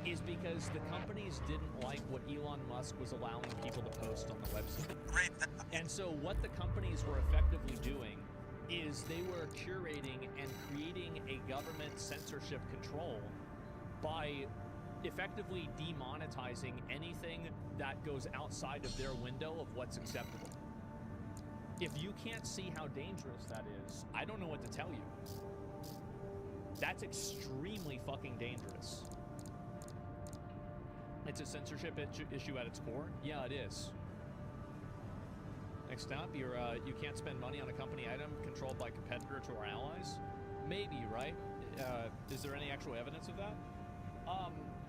is because the companies didn't like what Elon Musk was allowing people to post on the website. And so what the companies were effectively doing is they were curating and creating a government censorship control by effectively demonetizing anything that goes outside of their window of what's acceptable. If you can't see how dangerous that is, I don't know what to tell you. That's extremely fucking dangerous. It's a censorship issue at its core? Yeah, it is. Next up, you can't spend money on a company item controlled by a competitor to our allies? Maybe, right? Is there any actual evidence of that?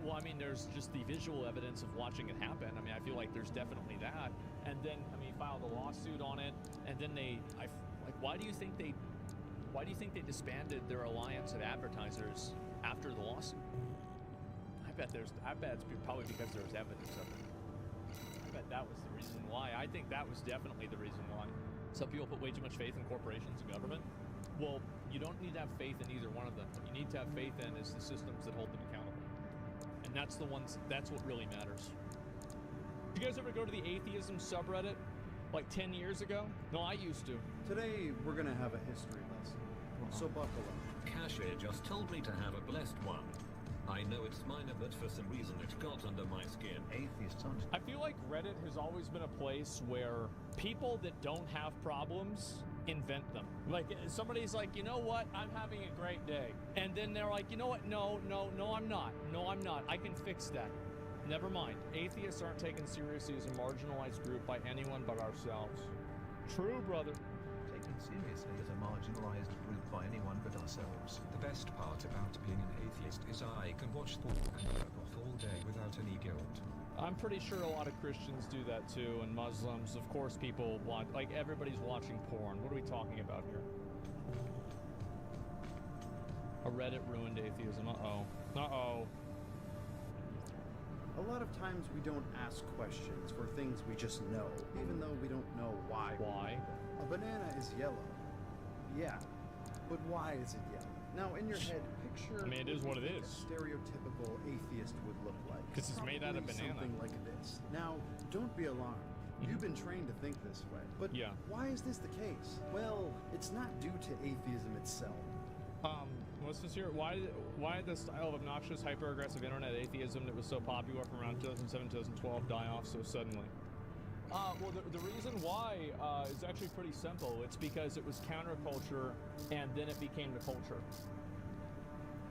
Well, I mean, there's just the visual evidence of watching it happen. I mean, I feel like there's definitely that. And then, I mean, filed a lawsuit on it, and then why do you think they disbanded their alliance of advertisers after the lawsuit? I bet it's probably because there's evidence of it. I bet that was the reason why. I think that was definitely the reason why. Some people put way too much faith in corporations and government. Well, you don't need to have faith in either one of them. What you need to have faith in is the systems that hold them accountable. And that's what really matters. Did you guys ever go to the atheism subreddit like 10 years ago? No, I used to. Today, we're gonna have a history lesson. So buckle up. Cashier just told me to have a blessed one. I know it's minor, but for some reason it got under my skin. Atheists aren't. I feel like Reddit has always been a place where people that don't have problems invent them. Like, somebody's like, you know what, I'm having a great day. And then they're like, you know what, no, I'm not. No, I'm not. I can fix that. Never mind. Atheists aren't taken seriously as a marginalized group by anyone but ourselves. True, brother. Taken seriously as a marginalized group by anyone but ourselves. The best part about being an atheist is I can watch porn and jerk off all day without any guilt. I'm pretty sure a lot of Christians do that too, and Muslims. Of course, people want, like, everybody's watching porn. What are we talking about here? A Reddit ruined atheism. Uh-oh. Uh-oh. A lot of times we don't ask questions for things we just know, even though we don't know why. Why? A banana is yellow. Yeah, but why is it yellow? Now, in your head, picture I mean, it is what it a is. stereotypical atheist would look like. Because it's made out of Probably banana. Something like this. Now, don't be alarmed. You've been trained to think this way. But Yeah. why is this the case? Well, it's not due to atheism itself. What's this here? Why did the style of obnoxious, hyper-aggressive internet atheism that was so popular from around 2007, 2012 die off so suddenly? Well, the reason why is actually pretty simple. It's because it was counterculture, and then it became the culture.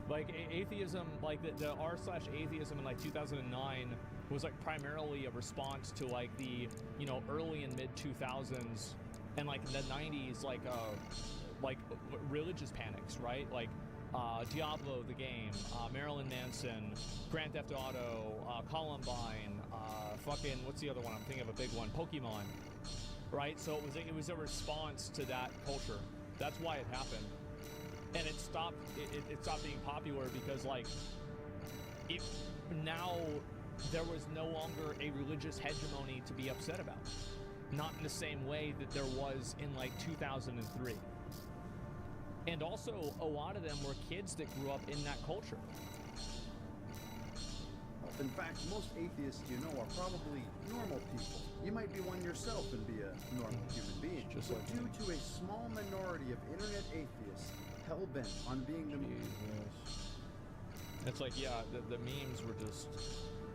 Like, atheism, like the r/atheism in, like, 2009 was, like, primarily a response to, like, the, you know, early and mid-2000s, and, like, the 90s, like religious panics, right? Like, Diablo the game, Marilyn Manson, Grand Theft Auto, Columbine, fucking, what's the other one? I'm thinking of a big one, Pokemon, right? So it was a response to that culture. That's why it happened, and it stopped being popular because, like, now there was no longer a religious hegemony to be upset about, not in the same way that there was in, like, 2003. And also, a lot of them were kids that grew up in that culture. In fact, most atheists you know are probably normal people. You might be one yourself and be a normal human being. Just but like due me. to a small minority of internet atheists hell-bent on being the It's like, yeah, the memes were just...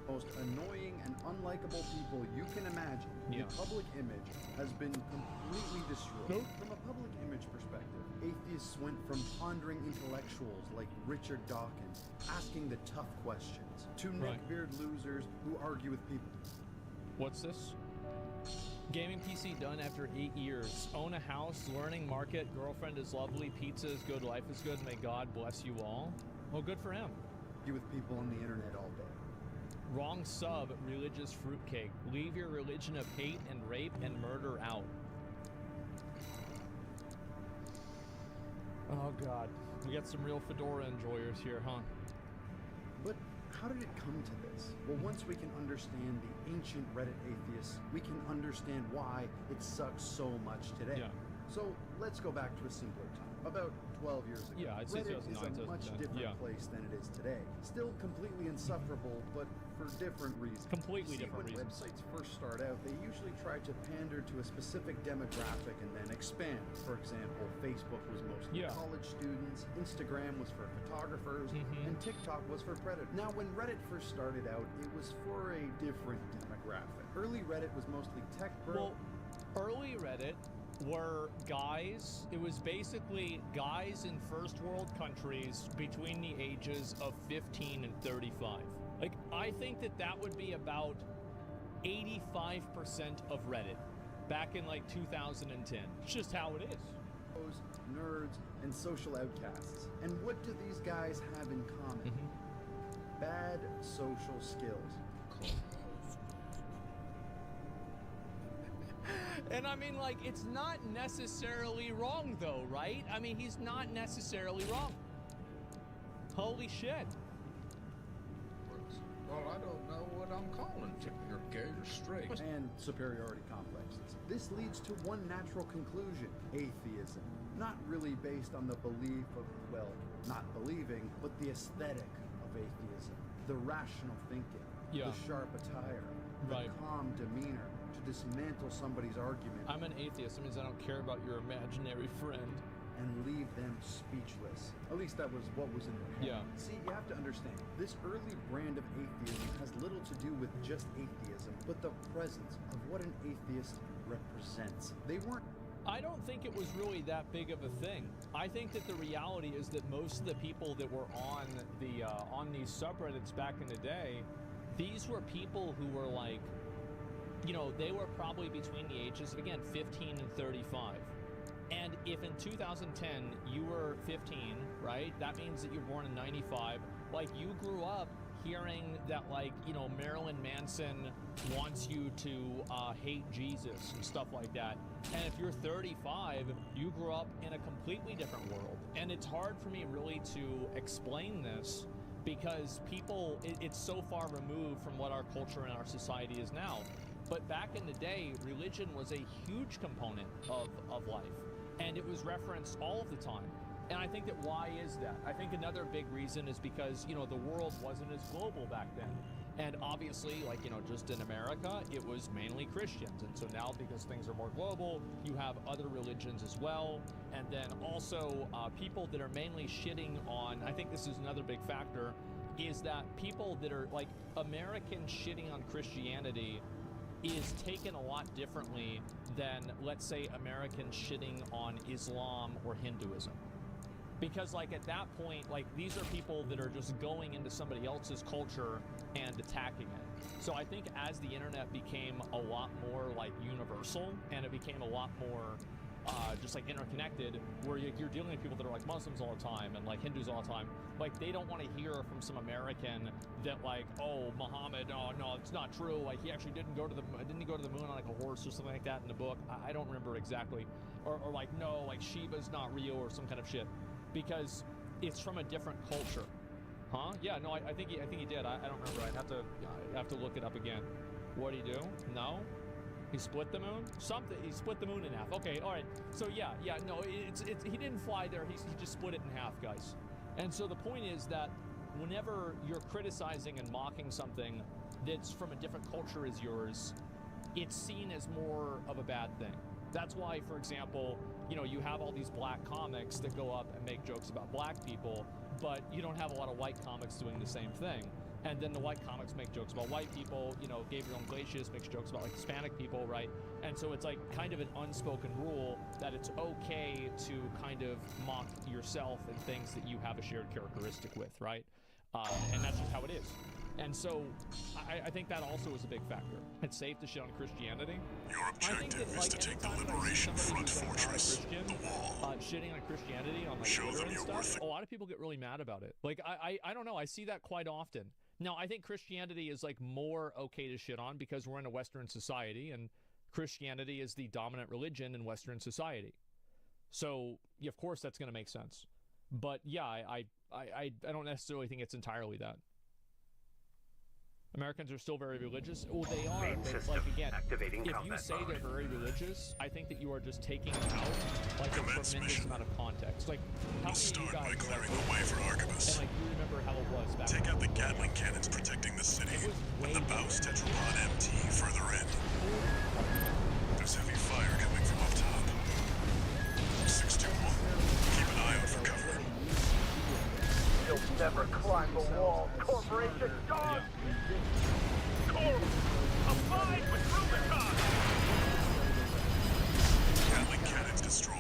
most annoying and unlikable people you can imagine, Yeah. the public image has been completely destroyed. Nope. From a public image perspective, atheists went from pondering intellectuals like Richard Dawkins, asking the tough questions, to Right. neckbeard losers who argue with people. What's this? Gaming PC done after 8 years. Own a house, learning market, girlfriend is lovely, pizza is good, life is good, may God bless you all. Well, good for him. Argue with people on the internet all day. Wrong sub, religious fruitcake. Leave your religion of hate and rape and murder out. Oh God, we got some real Fedora enjoyers here, huh? But how did it come to this? Well, once we can understand the ancient Reddit atheists, we can understand why it sucks so much today. Yeah. So let's go back to a simpler time, about 12 years ago. Yeah, I'd say Reddit is 2009, a much 2010. different Yeah. place than it is today. Still completely insufferable, but for different reasons. Completely See, different when reasons. websites first start out, they usually try to pander to a specific demographic and then expand. For example, Facebook was mostly Yeah. college students, Instagram was for photographers, Mhm. and TikTok was for predators. Now, when Reddit first started out, it was for a different demographic. Early Reddit was mostly tech bro. Well, early Reddit were guys, it was basically guys in first world countries between the ages of 15 and 35. Like, I think that would be about 85% of Reddit back in, like, 2010. It's just how it is. Nerds, and social outcasts. And what do these guys have in common? Bad social skills. And I mean, like, it's not necessarily wrong, though, right? I mean, he's not necessarily wrong. Holy shit. Well, I don't know what I'm calling you. You're gay or straight. And superiority complexes. This leads to one natural conclusion: atheism. Not really based on the belief of, well, not believing, but the aesthetic of atheism. The rational thinking, Yeah. the sharp attire, the Right. calm demeanor to dismantle somebody's argument. I'm an atheist. That means I don't care about your imaginary friend. and leave them speechless. At least that was what was in their head. Yeah. See, you have to understand, this early brand of atheism has little to do with just atheism, but the presence of what an atheist represents. They weren't. I don't think it was really that big of a thing. I think that the reality is that most of the people that were on these subreddits back in the day, these were people who were like, you know, they were probably between the ages of, again, 15 and 35. And if in 2010 you were 15, right, that means that you were born in 95, like you grew up hearing that, like, you know, Marilyn Manson wants you to hate Jesus and stuff like that. And if you're 35, you grew up in a completely different world. And it's hard for me really to explain this because people, it's so far removed from what our culture and our society is now. But back in the day, religion was a huge component of life. And it was referenced all of the time. And I think that why is that? I think another big reason is because, you know, the world wasn't as global back then. And obviously, like, you know, just in America, it was mainly Christians. And so now, because things are more global, you have other religions as well. And then also people that are mainly shitting on, I think this is another big factor, is that people that are like Americans shitting on Christianity is taken a lot differently than, let's say, Americans shitting on Islam or Hinduism. Because, like, at that point, like, these are people that are just going into somebody else's culture and attacking it. So I think as the internet became a lot more, like, universal, and it became a lot more just, like, interconnected, where you're dealing with people that are, like, Muslims all the time and, like, Hindus all the time, like, they don't want to hear from some American that, like, oh, Muhammad, oh, no, it's not true, like, he actually didn't he go to the moon on, like, a horse or something like that in the book? I don't remember exactly. Or like, no, like, Shiva's not real or some kind of shit. Because it's from a different culture. Huh? Yeah, no, I think he did. I don't remember. I'd have to look it up again. What did he do? No? He split the moon? Something. He split the moon in half. Okay, all right. So yeah, no, it's he didn't fly there. He just split it in half, guys. And so the point is that whenever you're criticizing and mocking something that's from a different culture as yours, it's seen as more of a bad thing. That's why, for example, you know, you have all these black comics that go up and make jokes about black people, but you don't have a lot of white comics doing the same thing. And then the white comics make jokes about white people. You know, Gabriel Iglesias makes jokes about, like, Hispanic people, right? And so it's like kind of an unspoken rule that it's okay to kind of mock yourself and things that you have a shared characteristic with, right? And that's just how it is. And so I think that also is a big factor. It's safe to shit on Christianity. Your objective is to take the Liberation Front fortress, the wall. Shitting on Christianity on, like, Show Twitter them and you're stuff. worth it. A lot of people get really mad about it. Like, I don't know. I see that quite often. Now, I think Christianity is, like, more okay to shit on because we're in a Western society, and Christianity is the dominant religion in Western society. So, yeah, of course, that's going to make sense. But yeah, I don't necessarily think it's entirely that. Americans are still very religious. Well, they are, Main but, system like, again, activating if you combat say mode. they're very religious, I think that you are just taking out, like, a Commence tremendous mission. amount of context. Like, We'll how many of you start guys by are, clearing like, the way for Archibus. and, like, you remember how it was back Take then? out the Gatling cannons protecting the city, It was and the way Baus bigger. Tetrapod MT further in. There's heavy fire coming from up top. 621. Keep an eye out for cover. You'll never climb the wall, Corporation Dog! Abide with Rubicon! Gatling cannons destroyed.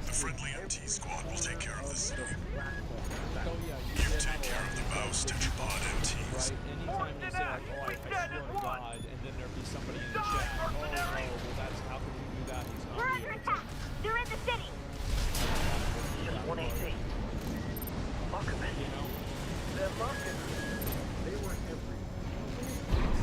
The friendly MT squad will take care of the city. Oh, yeah, You did take have a care lot of the Baus people, Tetrapod MTs. right? Anytime you say, like, oh, I swear to God, and then there'd be somebody in the chat, oh, no, well, that's, how can you do that? He's not We're real. under It's attack. They're in the city. Just 1AC. Muckerman. You know? They're mucking. They were everywhere.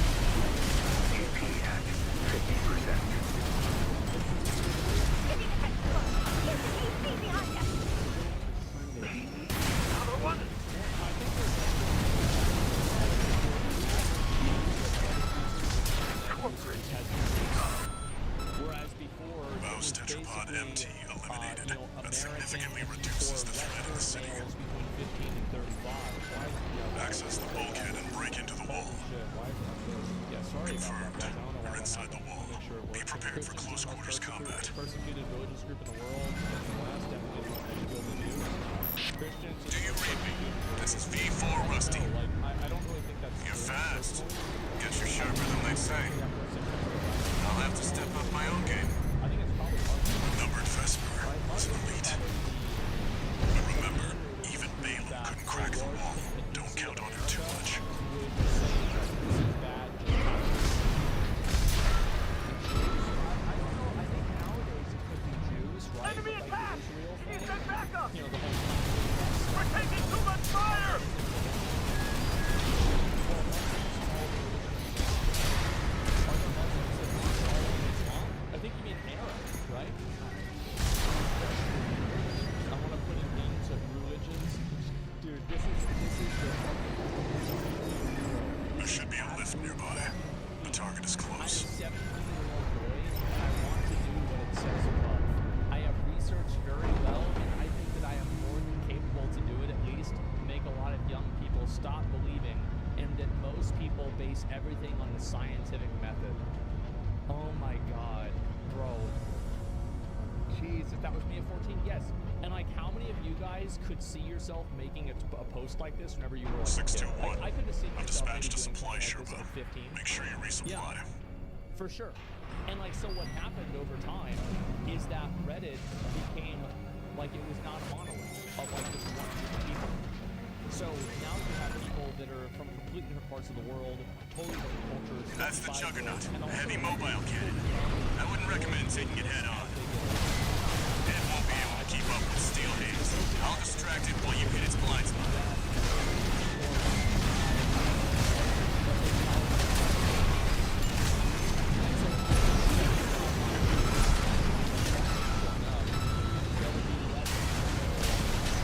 AP at 50%. Getting ahead. Here's the AC behind us. Another one. Whereas before, it Baus was Tetrapod basically, MT eliminated. you know, That American significantly reduces the threat in the city. males between 15 and 35. Why, Access the bulkhead and break into the wall. shit, why is group in the world. In the West, definitely what they should be able to do. Christians. Do you read me? This is V4 Rusty. No, like, I don't really think that's You're true, fast. personally. Guess you're sharper than they say. I'll have to step up my own game. I think it's probably hard. Numbered Vesper is an elite. But remember, even Balaam couldn't crack the wall. Don't count on him too much. Enemy attack! Eastern backup! You know, the whole We're taking too much fire! I think you mean Arab, right? I want to put an end to religions. Dude, this is There should be a lift nearby. The target is close. I'm a 17-year-old boy, and I want to do what it says above. I have researched very well, and I think that I am more than capable to do it, at least make a lot of young people stop believing, and that most people base everything on the scientific method. Oh my god, bro. Jeez, if that was me at 14, yes. And like, how many of you guys could see yourself making a post like this whenever you were like 621. I could have seen I've myself maybe dispatched a doing supply something like this Sherpa. at 15. Make sure you resupply. Yeah, for sure. And like, so what happened over time is that Reddit became like, it was not a monolith of like just one group of people. So now you have people that are from completely different parts of the world, totally different cultures. That's the Juggernaut, and also, heavy mobile cannon. I wouldn't recommend taking it head on. It won't be able to keep up with steel hands. I'll distract it while you hit its blind spot.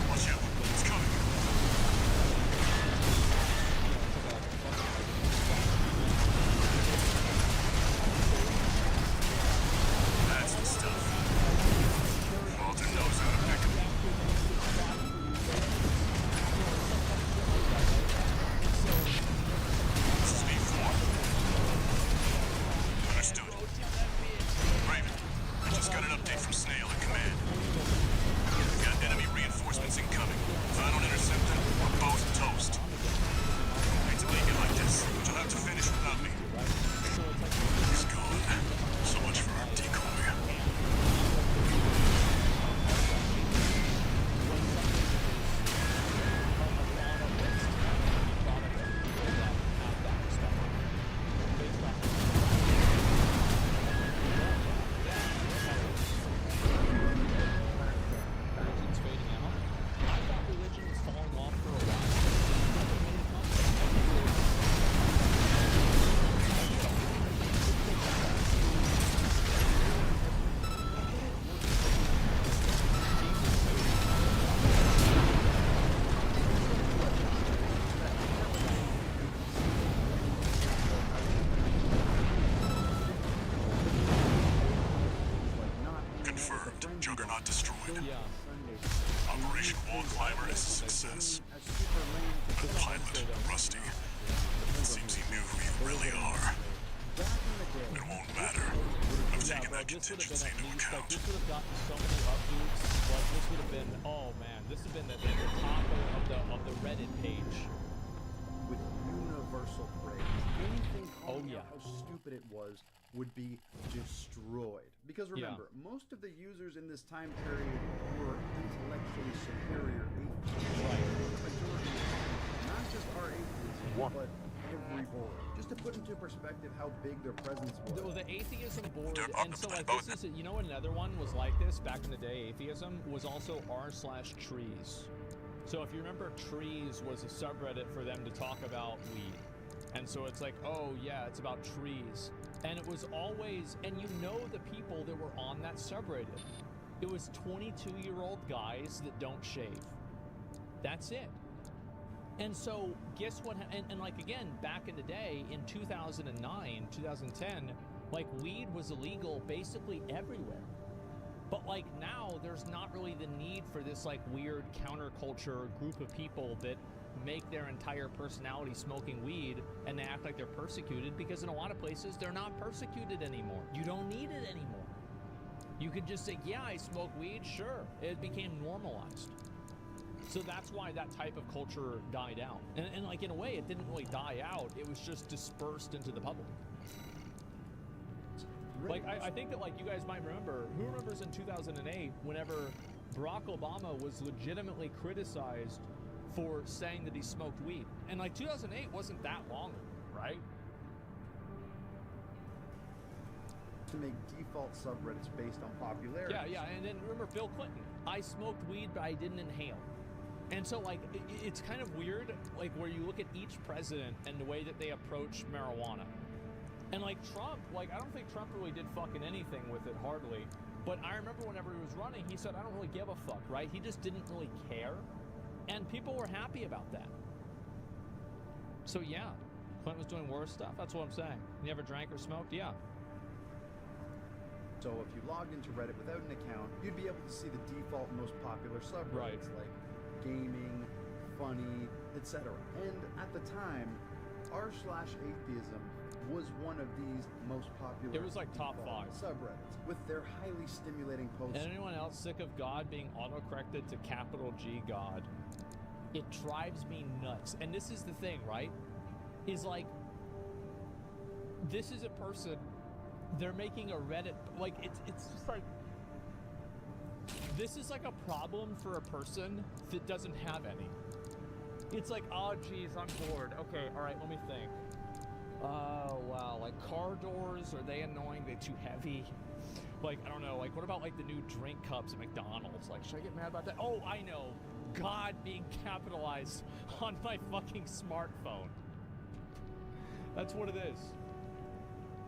Watch out, it's coming. That's the stuff. Walter knows how to pick 'em. This is V4. Understood. Raven, I just got an update from Snail at command. We've got enemy reinforcements incoming. If I don't intercept them, we're both toast. Hate to leave you like this, but you'll have to finish without me. He's gone. So much for our decoy. Religion's fading out. I thought religion was falling off for a while. Confirmed. Juggernaut destroyed. Yeah. Operation Wall Climber is a success. But pilot, Rusty. It seems he knew who you really are. It won't matter. I've taken that contingency into account. This would have gotten so many updates. Like, this would have been, oh man, this would have been at the top of the Reddit page. With universal praise. Anything calling yeah. out how stupid it was would be destroyed. Because remember, most of the users in this time period were intellectually superior atheists. Right. The majority, not just our atheism, but every board. Just to put into perspective how big their presence was. The atheism board, They're and so like this is, you know, another one was like this back in the day. Atheism was also r/trees. So if you remember, trees was a subreddit for them to talk about weed. And so it's like, oh yeah, it's about trees. And it was always, and you know the people that were on that subreddit. It was 22-year-old guys that don't shave. That's it. And so guess what, and like again, back in the day, in 2009, 2010, like weed was illegal basically everywhere. But like now, there's not really the need for this like weird counterculture group of people that make their entire personality smoking weed and they act like they're persecuted, because in a lot of places they're not persecuted anymore. You don't need it anymore. You could just say, yeah, I smoke weed, sure. It became normalized. So that's why that type of culture died out. And like, in a way, it didn't really die out. It was just dispersed into the public. Like, I think that, like, you guys might remember, who remembers in 2008, whenever Barack Obama was legitimately criticized for saying that he smoked weed? And, like, 2008 wasn't that long ago, right? To make default subreddits based on popularity. Yeah, and then remember Bill Clinton. I smoked weed, but I didn't inhale. And so, like, it's kind of weird, like, where you look at each president and the way that they approach marijuana. And, like, Trump, like, I don't think Trump really did fucking anything with it, hardly. But I remember whenever he was running, he said, I don't really give a fuck, right? He just didn't really care. And people were happy about that. So, yeah, Clinton was doing worse stuff. That's what I'm saying. You ever drank or smoked? Yeah. So if you logged into Reddit without an account, you'd be able to see the default most popular subreddits like gaming, funny, etc. And at the time, r/atheism was one of these most popular. It was like top 5 subreddits with their highly stimulating posts. And anyone else sick of God being autocorrected to capital G God? It drives me nuts. And this is the thing, right? Is like, this is a person, they're making a Reddit, like, it's just like, this is like a problem for a person that doesn't have any. It's like, oh geez, I'm bored. Okay, all right, let me think. Oh wow, like car doors, are they annoying? They too heavy? Like, I don't know, like what about like the new drink cups at McDonald's? Like, should I get mad about that? Oh, I know. God being capitalized on my fucking smartphone. That's what it is.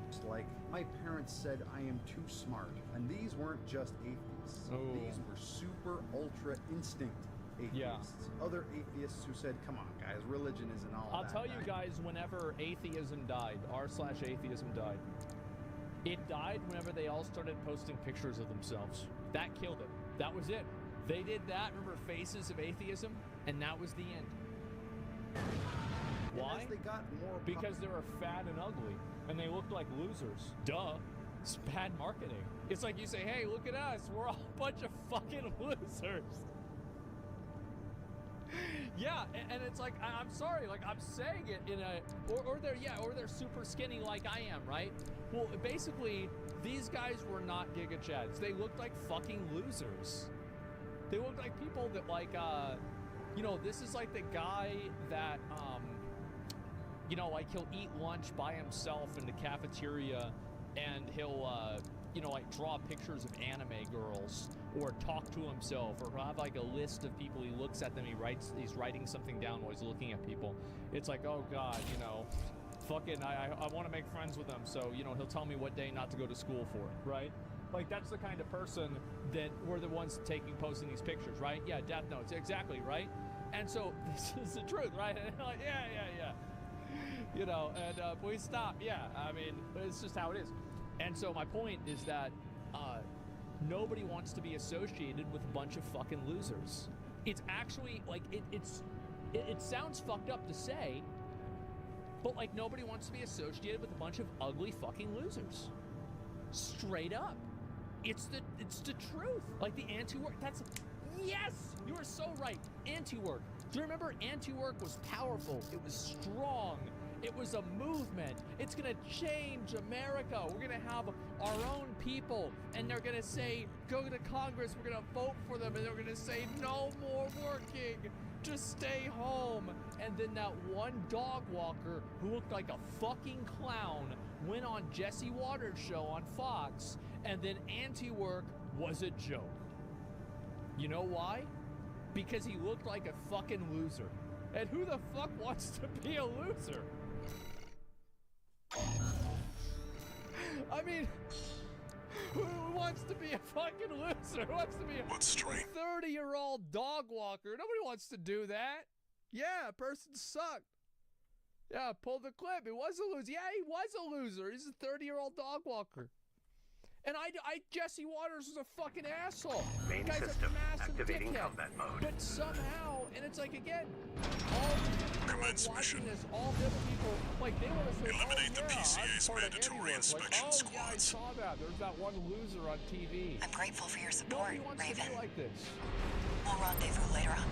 It's like, my parents said I am too smart. And these weren't just atheists. Oh. These were super ultra instinct atheists. Yeah. Other atheists who said, come on guys, religion isn't all I'll that tell you bad." guys, whenever atheism died, r/atheism died, it died whenever they all started posting pictures of themselves. That killed it. That was it. They did that, remember Faces of Atheism? And that was the end. Why? As they got more Because they were fat and ugly, and they looked like losers. Duh. It's bad marketing. It's like you say, hey, look at us. We're all a bunch of fucking losers. Yeah, and it's like, I'm sorry, like, I'm saying it in a, or they're super skinny like I am, right? Well, basically, these guys were not Giga Chads. They looked like fucking losers. They looked like people that, like, you know, this is like the guy that, you know, like, he'll eat lunch by himself in the cafeteria, and he'll, you know, like, draw pictures of anime girls, or talk to himself, or have, like, a list of people. He looks at them, he's writing something down while he's looking at people. It's like, oh, God, you know, fucking, I want to make friends with him, so, you know, he'll tell me what day not to go to school for, right? Like, that's the kind of person that we're the ones posting these pictures, right? Yeah, death notes, exactly, right? And so, this is the truth, right? And like, yeah. You know, and please stop. Yeah, I mean, it's just how it is. And so my point is that nobody wants to be associated with a bunch of fucking losers. It's actually, like, it sounds fucked up to say, but, like, nobody wants to be associated with a bunch of ugly fucking losers. Straight up. It's the truth. Like, the anti-work, that's, yes, you are so right. Anti-work. Do you remember anti-work was powerful? It was strong. It was a movement. It's gonna change America. We're gonna have our own people, and they're gonna say, go to Congress, we're gonna vote for them, and they're gonna say, no more working, just stay home. And then that one dog walker who looked like a fucking clown went on Jesse Waters' show on Fox, and then anti-work was a joke. You know why? Because he looked like a fucking loser. And who the fuck wants to be a loser? I mean, who wants to be a fucking loser? Who wants to be a 30-year-old dog walker? Nobody wants to do that. Yeah, person sucked. Yeah, pull the clip. He was a loser. Yeah, he was a loser. He's a 30-year-old dog walker. And Jesse Waters was a fucking asshole. Main Guy's system a massive activating dickhead. combat mode. But somehow, and it's like again, all the people Commence watching mission. this, all the other people, like they want to say, Eliminate the oh, yeah, PCA's I'm part of mandatory Andyworth. inspection like, oh, yeah, I squads. saw that. There's that one loser on TV. I'm grateful for your support, Nobody wants Raven. to be like this. We'll rendezvous later on.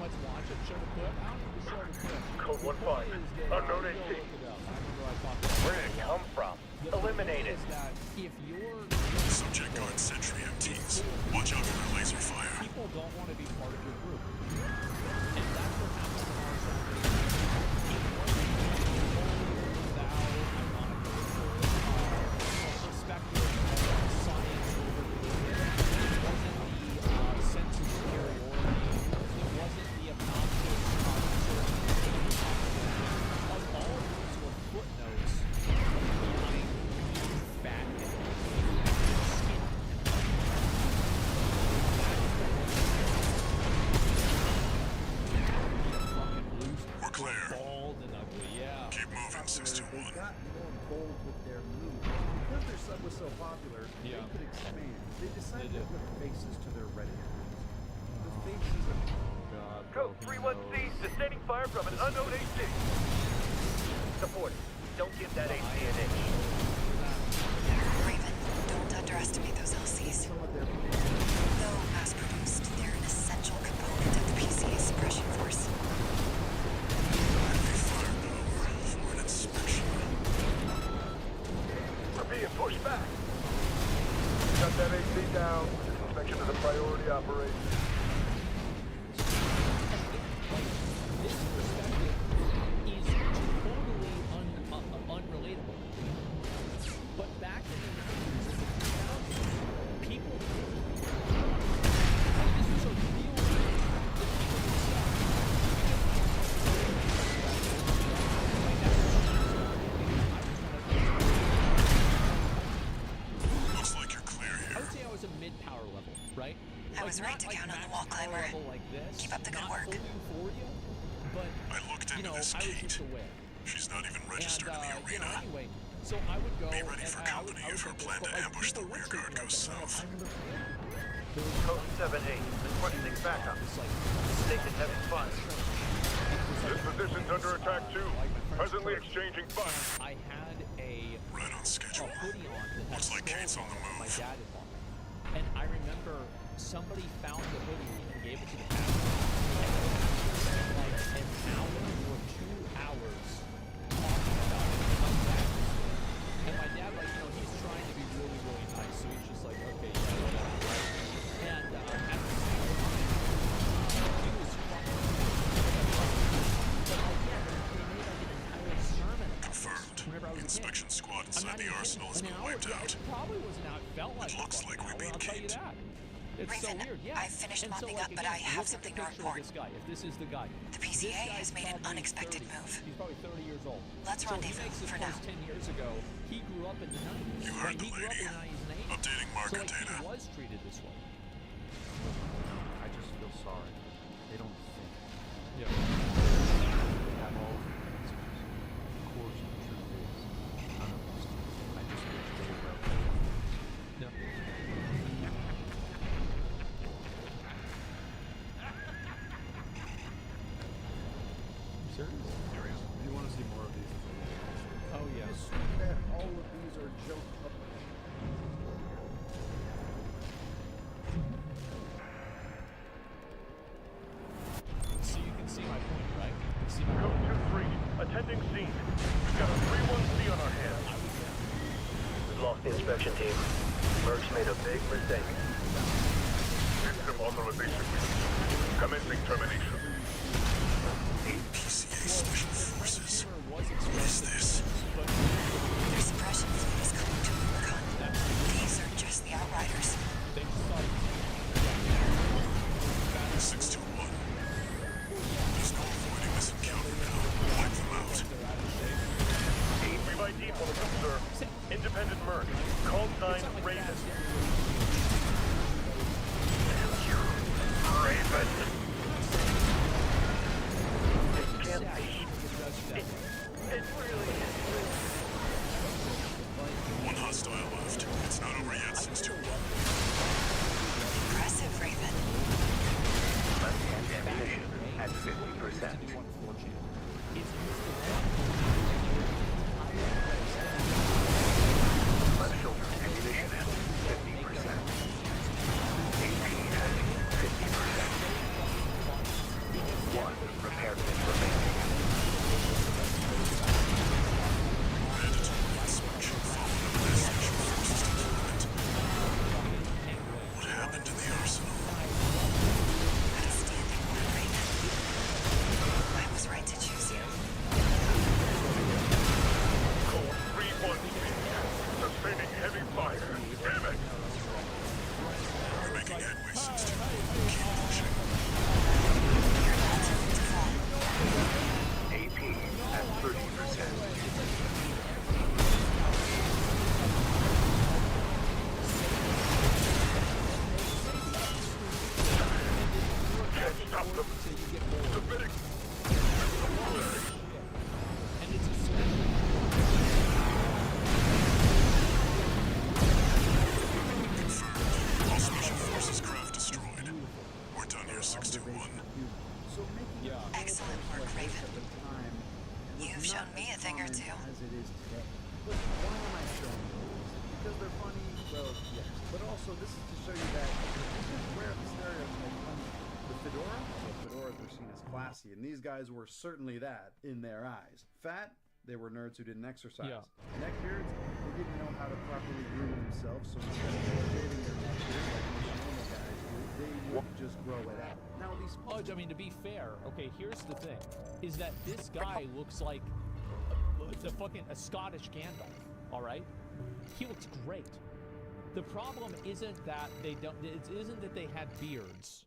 Let's watch it. Show the clip. I don't need to show the clip. Code The 1-5. point is that, Unknown go AT. look it up. I remember I talked about Where did it come from? The Eliminate point it. is that if you're Subject guard sentry MTs. Watch out for their laser fire. people don't want to be part of your group. And that's what happened in our salvation. It wasn't the whole perspective of science over religion. It wasn't the sense of superiority. It wasn't the obnoxious certain of all of those were footnotes behind fat and skin. We're clear. Bald and ugly, yeah. Keep moving, They 621. got more bold with their moves. Because their sub was so popular, Yeah. they could expand. They decided They to did. put faces to their Reddit accounts. The faces of Code 31C, sustaining fire from an unknown AC. Support. Don't give that AC an inch. Raven, don't underestimate those LCs. some of their Though mass-produced, they're an essential component of the PCA suppression force. Heavy firepower for an inspection. We're being pushed back. Shut that AC down. Inspection is a priority operation. This perspective is totally unrelatable. But back in the 80s and the 2000s, people like this was a real thing that people would stop. Looks like you're clear I here. would say I was a mid-power level, right? I was right to not count on the max wall power climber. level like this, Keep up the good not work. fully euphoria, but I looked you into know, this I was Kate. just aware. She's not even registered And, in the you know, arena. anyway, so I would go. Be ready and for I would- company I would if her think plan this, to but, like, ambush the people rear would treat guard me like goes that. I south. remember Code 7-8, requesting backup. Station heavy fire. This position's under attack too. Presently exchanging fire. I had a Right on schedule. hoodie on that had Looks like Kate's on the my move. dad had bought me. And I remember somebody found the hoodie and gave it to the pastor. And like an hour or 2 hours talking about it. How bad it was. And my dad, like, you know, he's trying to be really, really nice. So he's just like, okay, yeah, whatever, right? And at the same time, he was fucking. But again, they made like an entire sermon about this. Confirmed. Whenever I was a kid. Inspection squad I'm inside not the even arsenal has kidding. been An hour, wiped yeah, out. It probably wasn't out. It felt like looks a like we fucking beat hour, I'll tell you Kate. that. It's so Raven, weird, yeah. I've finished And so, mopping like, up, but again, I have look at something the to picture of report. this guy. If this is the guy. The This PCA guy's has made an probably unexpected 30. move. He's probably 30 years old. Let's so rendezvous he makes this for post now. 10 years ago. He grew up in the 90s. You Right? heard the He grew up lady. in the 90s and 80s. Updating marker so, like, data. he was treated this way. I just feel sorry. They don't think. Yeah. They have all the answers. Of course, the truth is, none of us do. I just wish they were. Yeah. Serious? Serious? You want to see more of these? Oh, yeah. Assume that all of these are joke up. So you can see my point, right? You see my Code point? 2-3, attending scene. We've got a 3-1C on our hands. We lost the inspection team. Merck's made a big mistake. System authorization. Commencing termination. PCA Special Forces. What is this? Their suppression fleet is coming to Rubicon. These are just the outriders. They started. 621. There's no avoiding this encounter now. Wipe them out. We've ID'd one of them, sir. Independent Merc. Call sign Raven. Raven. It can't be. It really is. One hostile left. It's not over yet, shown not me as a thing or common two. as it is today. But why am I showing you this? Because they're funny? Well, yes. But also, this is to show you that this is where the stereotype comes from. The fedora? Well, fedoras were seen as classy, and these guys were certainly that in their eyes. Fat? They were nerds who didn't exercise. Yeah. Neckbeards? They didn't know how to properly groom themselves, so instead of shaving their neckbeard like most normal guys do, they would just grow it out. Now these I mean, to be fair, okay, here's the thing, is that this guy looks like a Scottish Gandalf, all right? He looks great. The problem isn't that they had beards.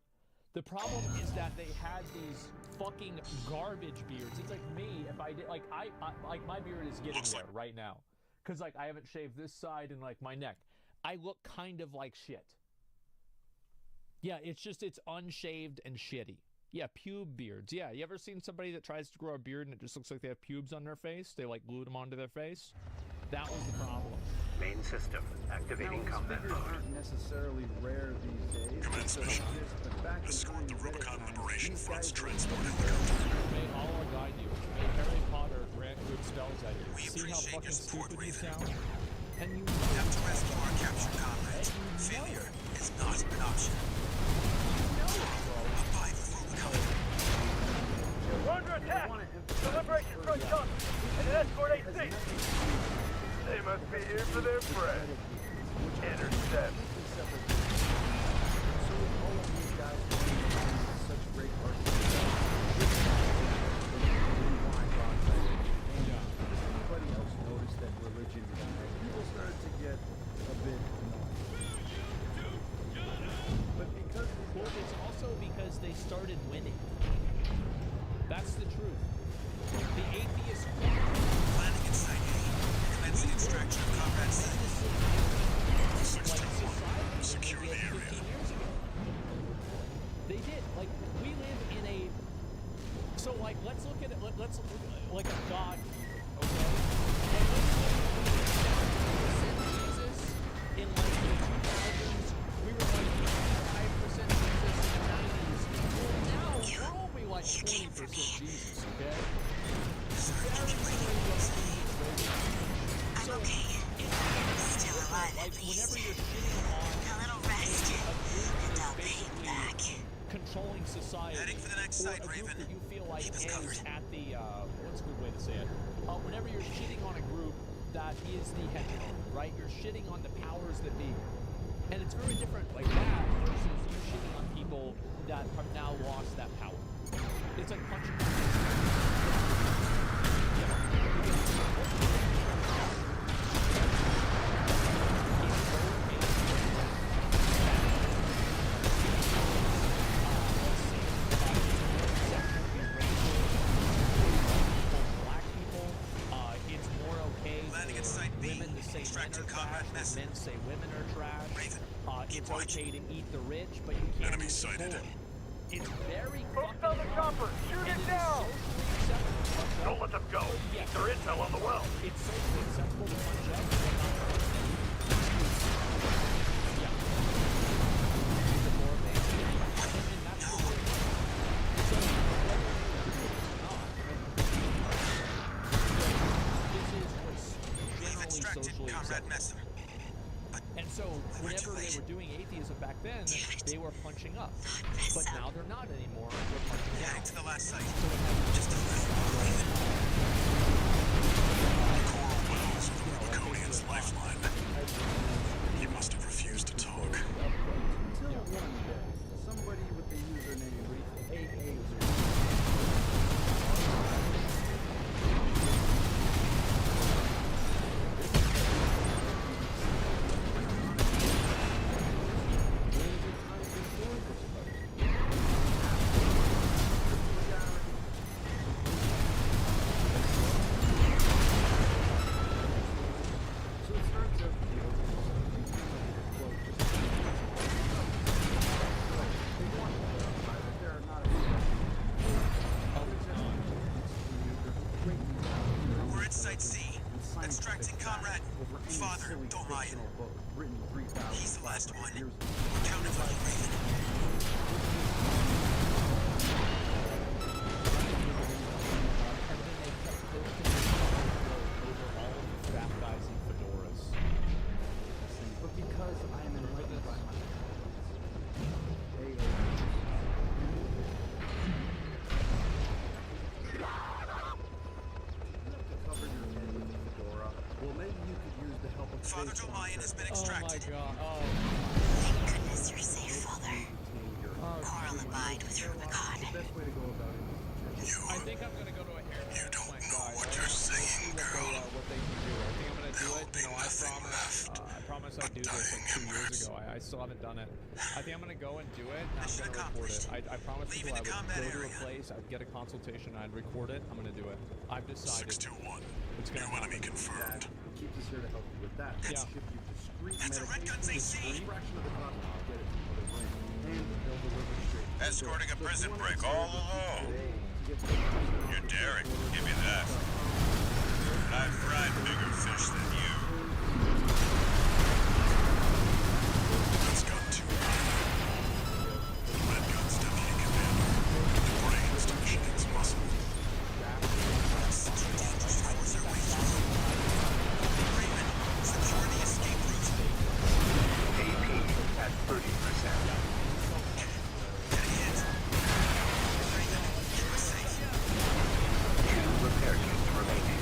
The problem is that they had these fucking garbage beards. It's like me, if I did, like, I like, my beard is getting there right now. Because, like, I haven't shaved this side and, like, my neck. I look kind of like shit. Yeah, it's unshaved and shitty. Yeah, pube beards. Yeah, you ever seen somebody that tries to grow a beard and it just looks like they have pubes on their face? They, like, glued them onto their face? That was the problem. Main system activating combat figures mode. aren't necessarily rare these days. Commence mission. But back in Escort the time, Rubicon Reddit Liberation times, Front's these guys transport were- helicopter. May Allah guide you. May Harry Potter grant good spells at you. We See how appreciate your fucking support, stupid you Raven. sound? And you We have to rescue our captured comrades. Failure is not an option. Abide with Rubicon. We're under attack! The Liberation Front comes, and an escort AC! They must be here for their friend. Intercept. So with all of these guys doing such great work, anybody else noticed that religion died? People started to get a bit annoyed. But because Well, it's also because they started winning. That's the truth. The atheists won. Landing in Site A. Commencing extraction of Comrade C. Like society Secure than they the did area. 15 years ago. They did. Like, we live in a... So, like, let's look at it, let's look like a god here, okay? And let's look at Jesus in, like, the 2000s. We were, like, 5% Jesus in the 90s. Well, now, we're only, like, 20% Jesus, okay? I'm okay. Still alive Like, at least. whenever you're shitting on A little rest, a group and that's I'll pay you basically back. controlling society, Heading for the next or site, a group Raven. that you feel like Keep us is covered. at the what's a good way to say it? Whenever you're shitting on a group that is the hegemon, right? You're shitting on the powers that be, and it's very different like that versus you shitting on people that have now lost that power. It's like punching. Black people, it's more okay Landing at for Site B. women to say men Extracting are Comrade trash, Messer. men say women are trash. Raven, It's keep watching. okay to eat the rich, but you can't Enemy eat the sighted. poor. It's very Focus fucking on the wrong. chopper! Shoot And it is down! socially acceptable to punch Don't up. let them go! Yes. There is intel on the well! It's socially acceptable to punch up, but not to punch down. Yeah. The more they see, and that's the thing. So, whether you agree with it or not, this is what's We've generally extracted socially Comrade acceptable. Messer. And so, whenever they were doing atheism back then, they were punching up. But now they're not anymore. They're punching down. Heading to the last site. So it has Just a little. Raven. Coral wells are the Rubiconian's lifeline. He must have refused to talk. until one day, somebody with the username AA So it starts out, you know, quote, just they want to verify that there are not We're at Site C. Extracting Comrade. Father, don't mind him. Written 3,000 He's the last one. years ago. We're counting on you, Raven. and then they kept posting the help of Father faith Lion has been Oh my extracted. god. Oh. Thank goodness you're safe, Father. Coral abide with Rubicon. The best way to go about it is I think I'm gonna go to a hair You don't transplant, know guys. what I you're don't- we'll see saying, what girl. what they can do. I think I'm gonna do There'll it. be You know, nothing left I promised I'd do this dying like 2 years embers. ago. I still haven't done it. I think I'm gonna go and do it, and I'm Mission gonna record it. accomplished. I promised Leaving people I the would combat go to a area. place, I'd get a consultation, I'd record it. I'm gonna do it. I've decided. 621. It's gonna New enemy happen. confirmed. keeps us here to help you with that. Yeah. Ship you discreet That's a red gun's medication, AC. fraction of the cost to get it from other brands, and they'll deliver straight to your Escorting door. a prison if you break wanna all reserve it alone. today to get 50% off You're your daring. first order, Give me that. I've fried bigger fish than you. That's gone too high. The red gun's deputy commander. The brains to Michigan's muscle. Force their way through. Raven, secure the escape route. AP at 30%. Get a hit. Raven, you are safe. 2 repair kits remaining.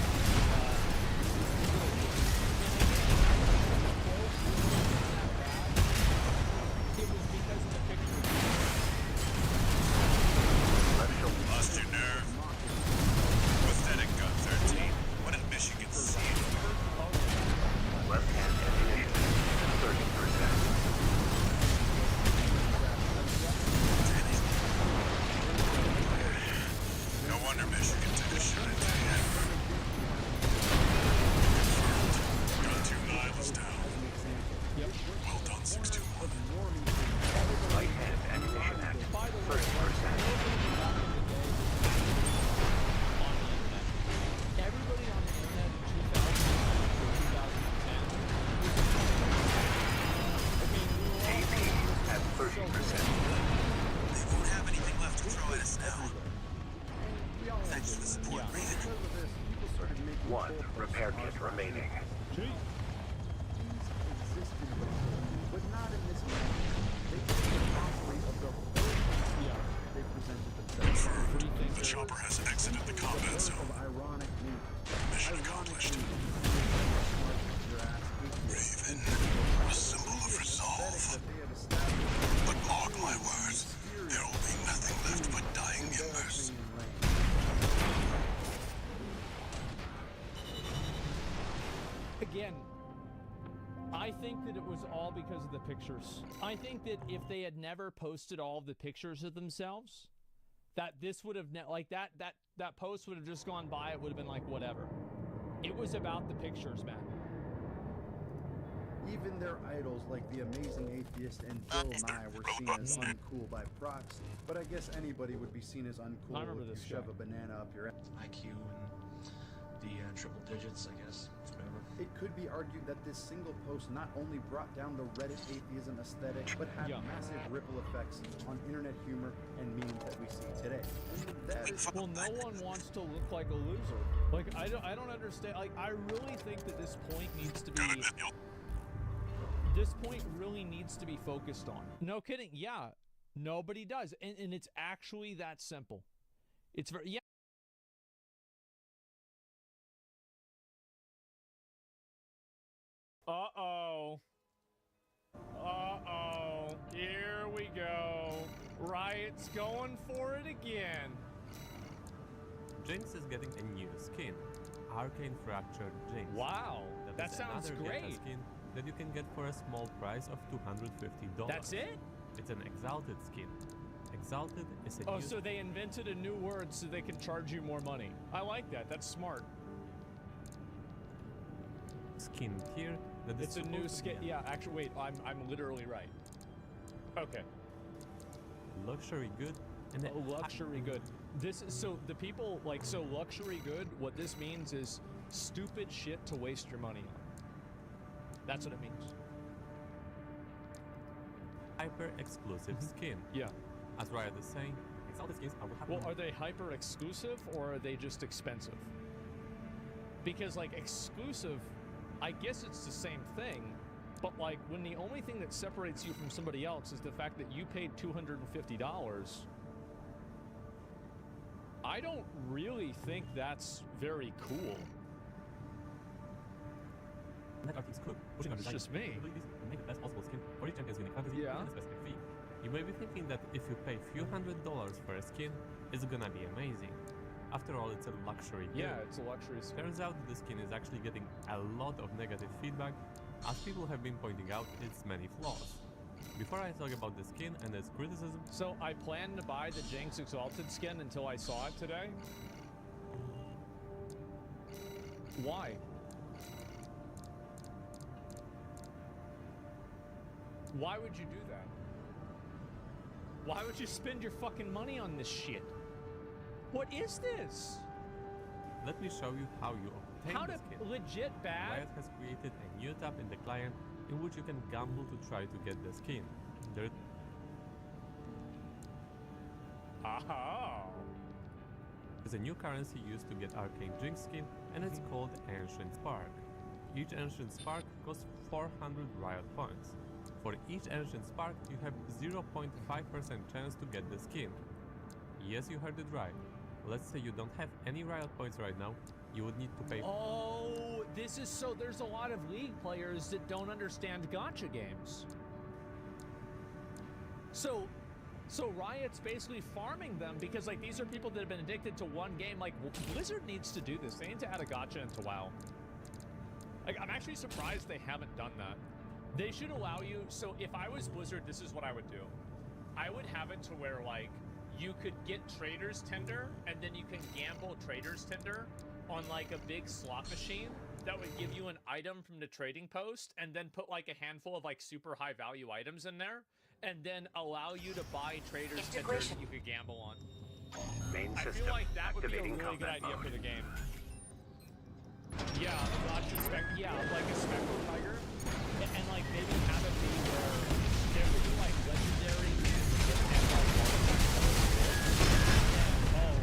It was because of the picture. Lost your nerve? Pathetic gun 13. What did Michigan see? Left-hand ammunition, 30%. No wonder Michigan took a shot at you. Gun 2 Niles down. Well done, 621. Right-hand ammunition at 30%. Everybody on the internet in 2009 or 2010 AP at 30%. They won't have anything left to throw at us now. Thanks for the support, Yeah. Raven. Because of this, people started making 1 repair kit remaining. These existed before, but not in this manner. They took the property of the whole they presented themselves. The chopper has exited the combat Birth zone. of ironic news. Mission accomplished. Raven, a symbol of resolve. But mark my words, there will be nothing left but dying embers. Again, I think that it was all because of the pictures. I think that if they had never posted all of the pictures of themselves, that this would have like that post would have just gone by. It would have been like whatever. It was about the pictures, man. Even their idols like the amazing atheist and Bill Nye were seen as uncool by proxy. But I guess anybody would be seen as uncool I remember if you this shove guy. a banana up your ass. IQ and the triple digits, I guess. Whatever. It could be argued that this single post not only brought down the Reddit atheism aesthetic, but had Yeah. massive ripple effects on internet humor and memes that we see today. And that is Well, no one wants to look like a loser. Like I don't understand. Like I really think that this point needs to be. This point really needs to be focused on. No kidding. Yeah, nobody does, and it's actually that simple. It's very yeah. Uh-oh. Uh-oh. Here we go. Riot's going for it again. Jinx is getting a new skin. Arcane Fractured Jinx. Wow. That is sounds another meta great. skin that you can get for a small price of $250. That's it? It's an Exalted skin. Exalted is a Oh, new so they invented a new word so they can charge you more money. I like that. That's smart. skin here that is It's a new supposed to be skin. Yeah, actually, wait. I'm literally right. Okay. luxury good and Luxury good. This is so the people like so luxury good. What this means is stupid shit to waste your money on. That's what it means. hyper exclusive skin. Yeah. As Riot is saying, Exalted skins are what happen. Well, are they hyper exclusive or are they just expensive? Because like exclusive, I guess it's the same thing, but like when the only thing that separates you from somebody else is the fact that you paid $250, I don't really think that's very cool. That are things could, pushing our It's design just me. capabilities and make the best possible skin for each champion's unique fantasy Yeah. within a specific fee. You may be thinking that if you pay few $100s for a skin, it's gonna be amazing. After all, it's a luxury good. Yeah, it's a luxury skin. Turns out the skin is actually getting a lot of negative feedback, as people have been pointing out its many flaws. Before I talk about the skin and its criticism, So I planned to buy the Jinx Exalted skin until I saw it today. Why? Why would you do that? Why would you spend your fucking money on this shit? What is this? let me show you how you obtain How the to skin. legit bad? Riot has created a new tab in the client in which you can gamble to try to get the skin. There's a new currency used to get Arcane Jinx skin, and it's called Ancient Spark. Each Ancient Spark costs 400 Riot points. For each Ancient Spark, you have 0.5% chance to get the skin. Yes, you heard it right. Let's say you don't have any Riot points right now, you would need to pay. Oh, this is so there's a lot of League players that don't understand gacha games. So Riot's basically farming them because like these are people that have been addicted to one game. Like Blizzard needs to do this. They need to add a gacha into WoW. Like I'm actually surprised they haven't done that. They should allow you. So if I was Blizzard, this is what I would do. I would have it to where like you could get Trader's Tender and then you can gamble Trader's Tender on like a big slot machine that would give you an item from the trading post and then put like a handful of like super high value items in there and then allow you to buy Trader's Tender that you could gamble on. Main I system feel like that would be a activating really good combat idea mode. for the game. Yeah, yeah, like a Spectral Tiger, and like maybe have it be where there could be like legendary and like oh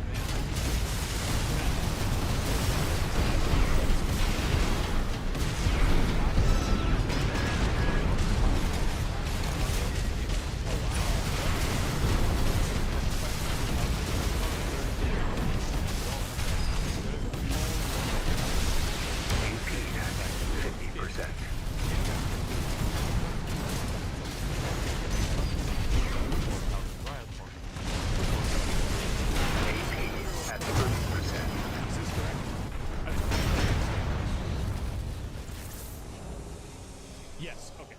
yes, okay.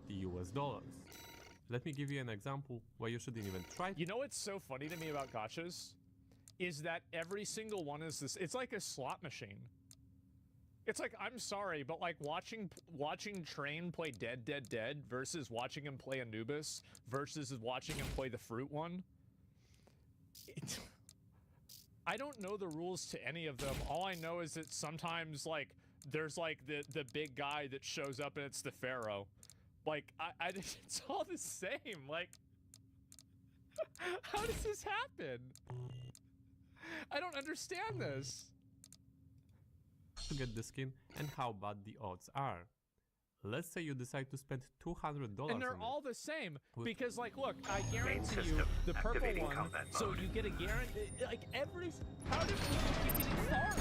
The US dollars. Let me give you an example where you shouldn't even try. You know what's so funny to me about gachas? Is that every single one is this, it's like a slot machine. It's like, I'm sorry, but like watching Train play Dead versus watching him play Anubis versus watching him play the fruit one. I don't know the rules to any of them. All I know is that sometimes like there's like the big guy that shows up and it's the Pharaoh. Like it's all the same. Like how does this happen? I don't understand this. To get the skin and how bad the odds are. Let's say you decide to spend $200 And they're on all the same With- because like look, I guarantee you system the purple activating one, combat so mode. you get a guarantee like every how does people keep getting farmed?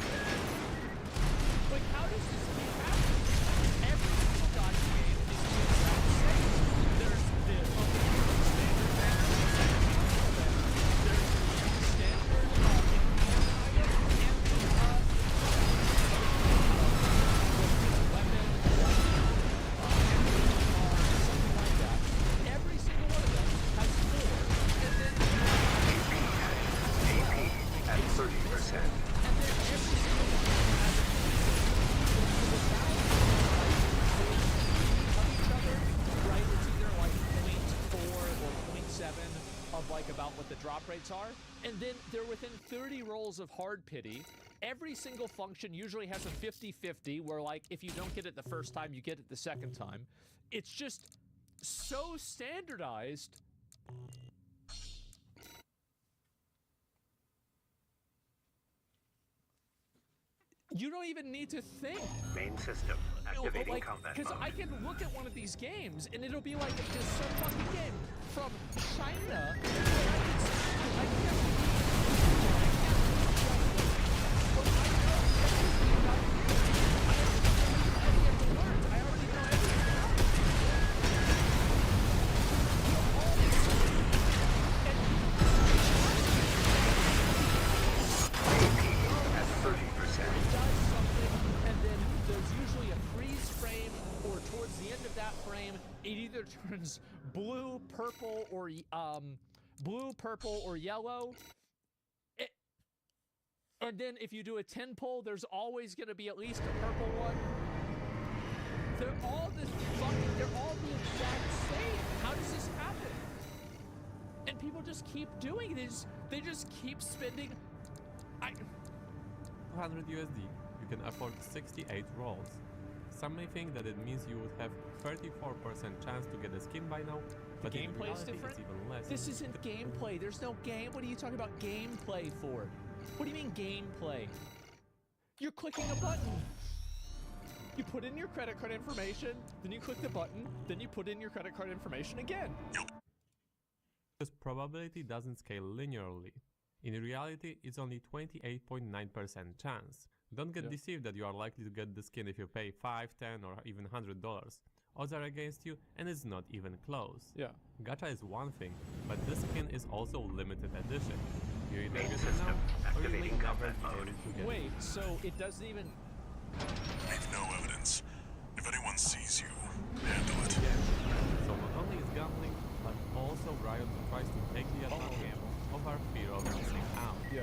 Like how does this keep happening? Every single gacha game is the exact same. There's the standard banner, there's the standard every single one of them has 4, and then AP at 30%. and then every single one has of each other, right? It's either like 0.4 or 0.7 of like about what the drop rates are, and then they're within 30 rolls of hard pity. Every single function usually has a 50-50 where like if you don't get it the first time, you get it the second time. It's just so standardized. You don't even need to think. Main system activating Like, combat because mode. I can look at one of these games and it'll be like just some fucking game from China. I can either turns blue, purple, or yellow. And then if you do a 10 pull, there's always going to be at least a purple one. They're all the exact same. How does this happen? And people just keep doing this. They just keep spending. 200 USD, you can afford 68 rolls. Some may think that it means you would have 34% chance to get a skin by now, but The in gameplay is reality different? it's even less. This isn't gameplay. There's no game. What are you talking about gameplay for? What do you mean gameplay? You're clicking a button. You put in your credit card information, then you click the button, then you put in your credit card information again. This probability doesn't scale linearly. In reality, it's only 28.9% chance. Don't get deceived that you are likely to get the skin if you pay $5, $10, or even $100. Odds are against you, and it's not even close. Yeah. Gacha is one thing, but this skin is also limited edition. You either get it now, or you may never be able to get it. Wait, so it doesn't even... Leave no evidence. If anyone sees you, handle it. So not only is gambling, but also Riot tries to take the advantage of our fear of missing out. Yeah.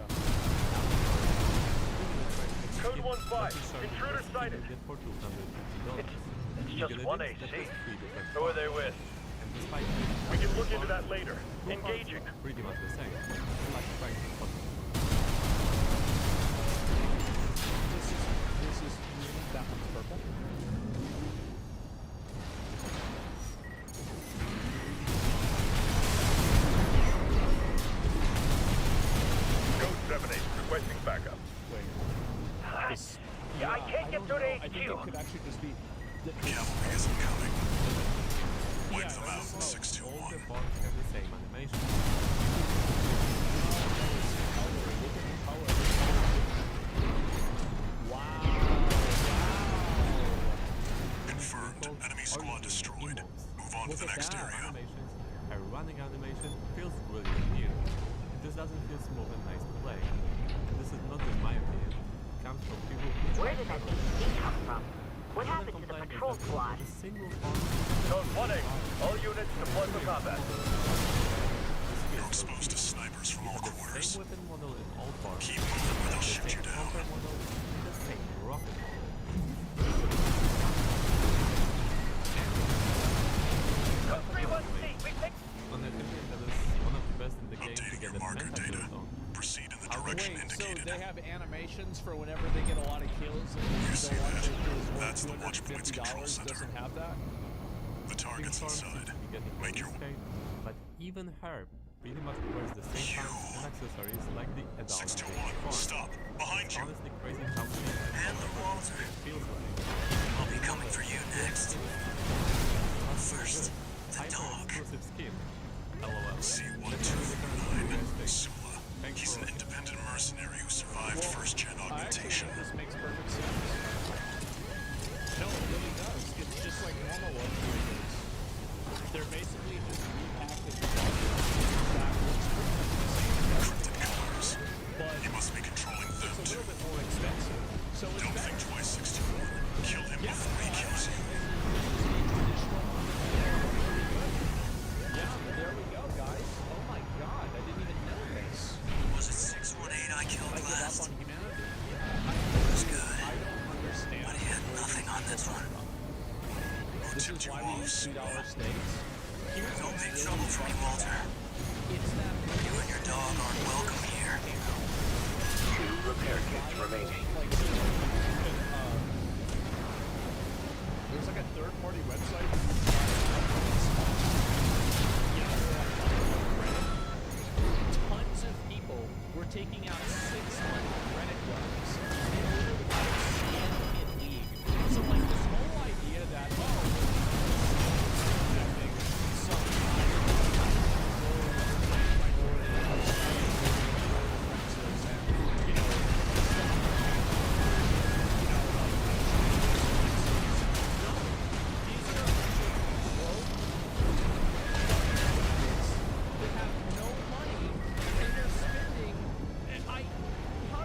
Code 1-5. Intruder sighted. For $250. It's just one AC. Who are they with? We can look into that later. Engaging. Pretty much the same. Like trying to spot This is that one's purple. Code 7-8. Requesting backup. Wait. I can't get through to I think it HQ. could actually just be... Cavalry isn't coming. Wipe Yeah, them out, all 621. the bots have the same animation. Confirmed. Enemy squad destroyed. Move on to the next area. Animations, a running animation feels really new. It just doesn't feel smooth and nice to play. This is not just my opinion. It comes from people who Where did that DC come from? What happened to the patrol squad? Code 1-8. All units deployed for combat. You're exposed to snipers from all quarters. Same weapon model in all parts. Keep moving or they'll shoot you down. Counter model in the same rocket model. Code 3-1-C. We take... On a opinion that is one of the best in the game to Updating get your a marker meta data. build on. Proceed in the direction Wait, so indicated. they have animations for whenever they get a lot of kills and You the see one that? that is That's the worth Watchpoint's control $250 center. doesn't have that? The target's inside. Make your way. But even her pretty much wears the same pants and accessories like the adult. 621. Stop. Behind It's you. honestly crazy how Handler Walter. it feels like. I'll be coming for you next. First, the dog. Exclusive skin. LOL. C1249. Sula. He's an independent mercenary who survived first-gen I actually augmentation. think this makes perfect sense. No, it really does. It's just like normal ones. They're basically just repackaged. Encrypted colors. But You must be controlling them it's a too. little bit more expensive. So it's Don't better. think twice, 621. Kill him before he kills you. Yeah, there we go, guys. Oh my god, I didn't even know this. Was it 618 I killed I give up last? on humanity. It was good, I don't understand. but he had nothing on this one. This is why we use $2 steaks. No big trouble for me, Walter. It's that You and your dog aren't welcome here. 2 repair kits remaining. There's like a third-party website. Tons of people were taking out 600 Reddit guns in order to get a skin in League. So like this whole idea that protecting some they have no money and they're spending. How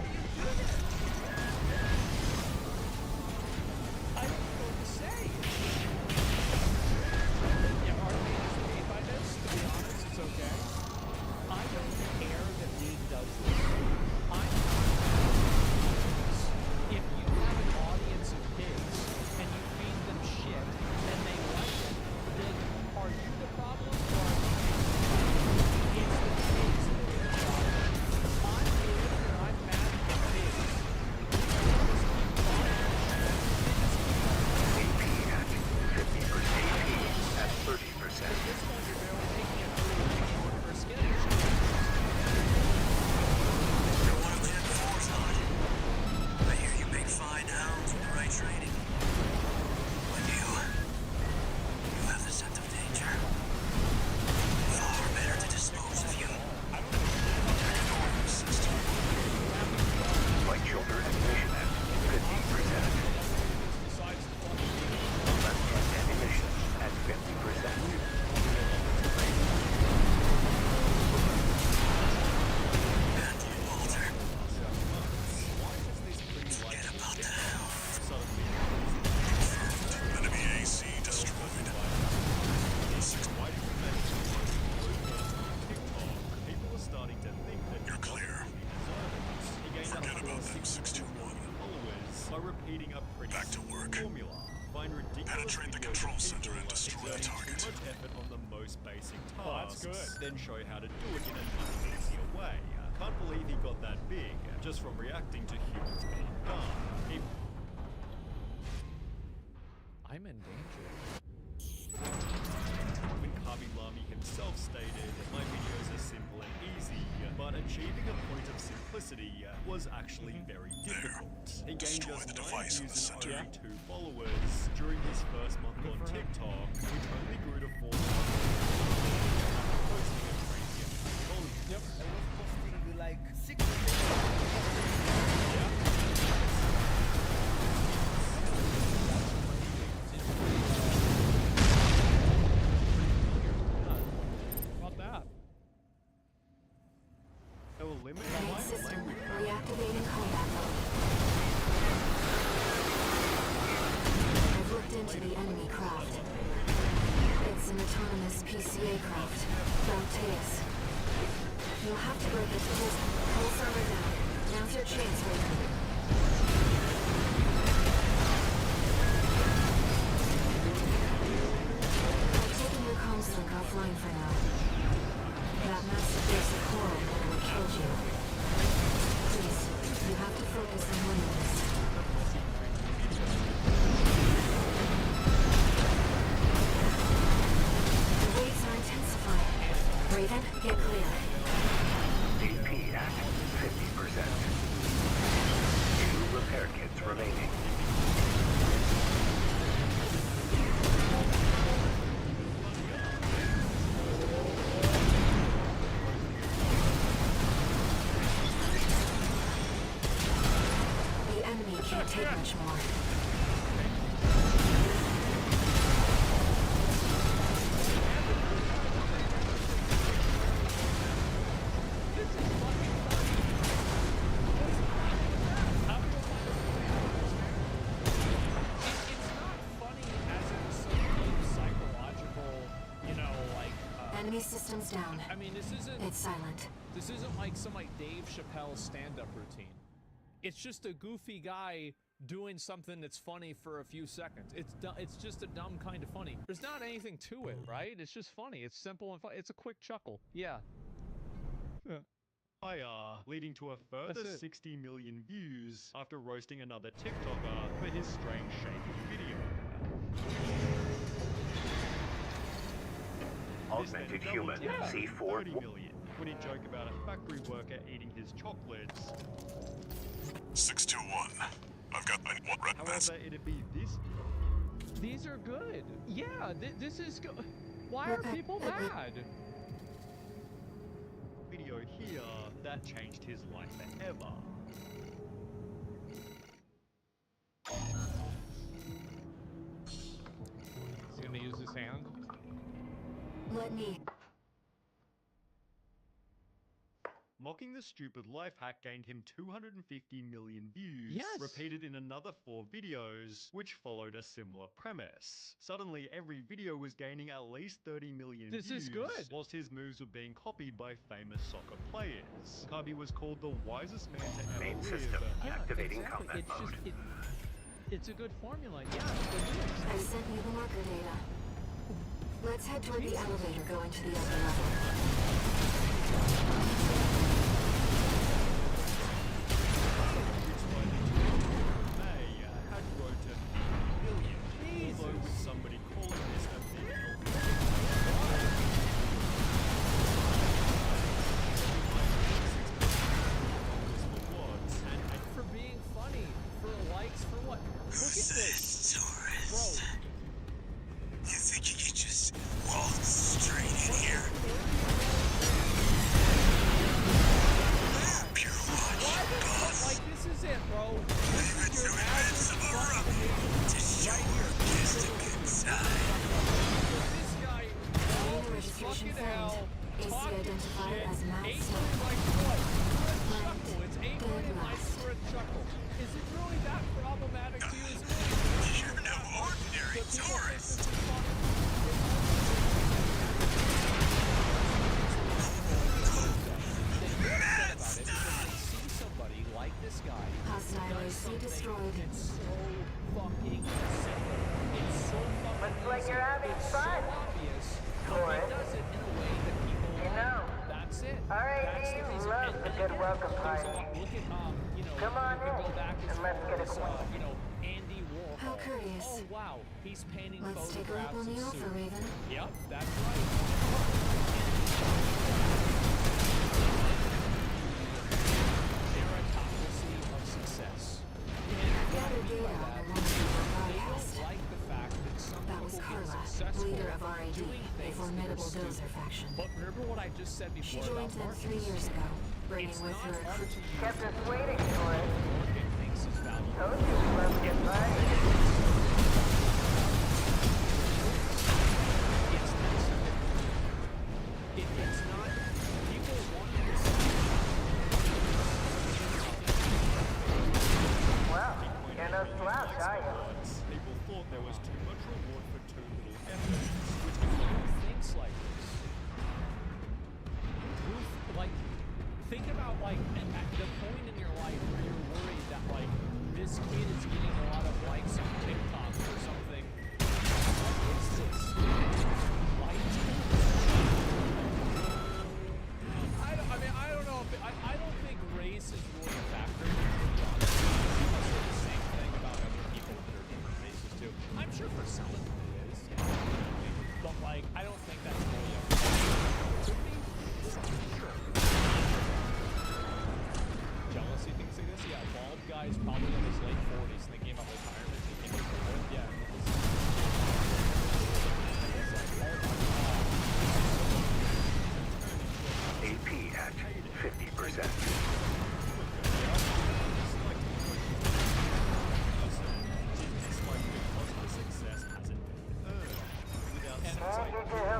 by repeating a pretty Back to work. formula. Find ridiculous Penetrate the videos control of center people and destroy exerting the target. too much effort on the most basic tasks. Oh, that's good. Then show how to do it in a much easier way. Can't believe he got that big just from reacting to humans being dumb. I'm in danger. When Kabi Lami himself stated, my videos are simple and easy, but achieving a point of simplicity was actually very difficult. He gained just 9 views and only 2 followers during his first month on TikTok, which only grew to 4 posting a crazy amount of volume. Yep. I was posting like 6 About that. They were limited Main by system language. reactivating combat mode. I've looked into the enemy craft. It's an autonomous PCA craft, Bauteus. You'll have to break its pulse armor down. Now's your chance, Raven. I'm taking your comms link offline for now. That massive dose of coral nearly killed you. Please, you have to focus on winning this. The waves are intensifying. Raven, get clear. DP at 50%. 2 repair kits remaining. The enemy can't take much more. It's not funny as in some deep psychological, you know, like. Enemy systems down. I mean, this isn't. It's silent. This isn't like some like Dave Chappelle stand-up routine. It's just a goofy guy doing something that's funny for a few seconds. It's just a dumb kind of funny. There's not anything to it, right? It's just funny. It's simple and fun. It's a quick chuckle. Yeah. Leading to a further That's it. 60 million views after roasting another TikToker for his strange shaped video. Augmented human, C4. 30 million when he joked about a factory worker eating his chocolates. 621. I've got my one red pass. However, it'd be this These are good. Yeah, this is good. Why are people mad? video here that changed his life forever. He's gonna use his hand. Let me. Mocking the stupid life hack gained him 250 million views, Yes. repeated in another 4 videos, which followed a similar premise. Suddenly, every video was gaining at least 30 million This views, is good. whilst his moves were being copied by famous soccer players. Kabi was called the wisest man to ever Main live. system activating exactly. combat It's mode. just it's a good formula. Yeah, I sent you the marker data. Let's head toward the elevator going to the upper level. May had grown to 50 million, although with somebody calling this a big for being funny, for likes, for what? Look at this, bro. You think you could just waltz straight in here? Hope you're watching, boss. Like, this is it, bro. Leave it to handsome a rookie to show her just a good side. This guy, Data registration found. AC identified as Matt 8 Stone. minute likes for what? For a chuckle. It's 8 million likes for a chuckle. Is it really that problematic to you? Is it really? You're no it's so obvious, but he does it in a way that people like. That's it. That's the reason. And again, there's a lot. Look at you know, you can go back as far as you know, Andy Warhol. How courteous. Oh wow, he's painting Let's take a look photographs on the of offer, Sue. Raven. Yep, that's right. Meritocracy of success. And what I mean by that is they don't like the fact that some That was people get Carla, successful leader of RAD, doing a things that are formidable stupid. dozer faction. But remember what I just said She before joined about them 3 Marcus? years ago, bringing It's with not her a hard to use Kept us waiting for it. Morgan thinks is valuable. Told you we love to get by. It's not simple. It's not. People want to see. Well, you're no slouch, are you? People thought there was too much reward for too little effort, which Who thinks like this? Like, think about like at the point in your life where you're worried that like this kid is getting a lot of likes on TikTok or something. What is this? Light? I don't know if I don't think race is really a factor. To be honest, people say the same thing about other people that are different races too. I'm sure for some of them it is, but like I don't think that's really a factor. Could be. Sure. Jealousy, things like this. Yeah, bald guy's probably in his late 40s thinking about retirement. Thinking about yeah. AP at 50%.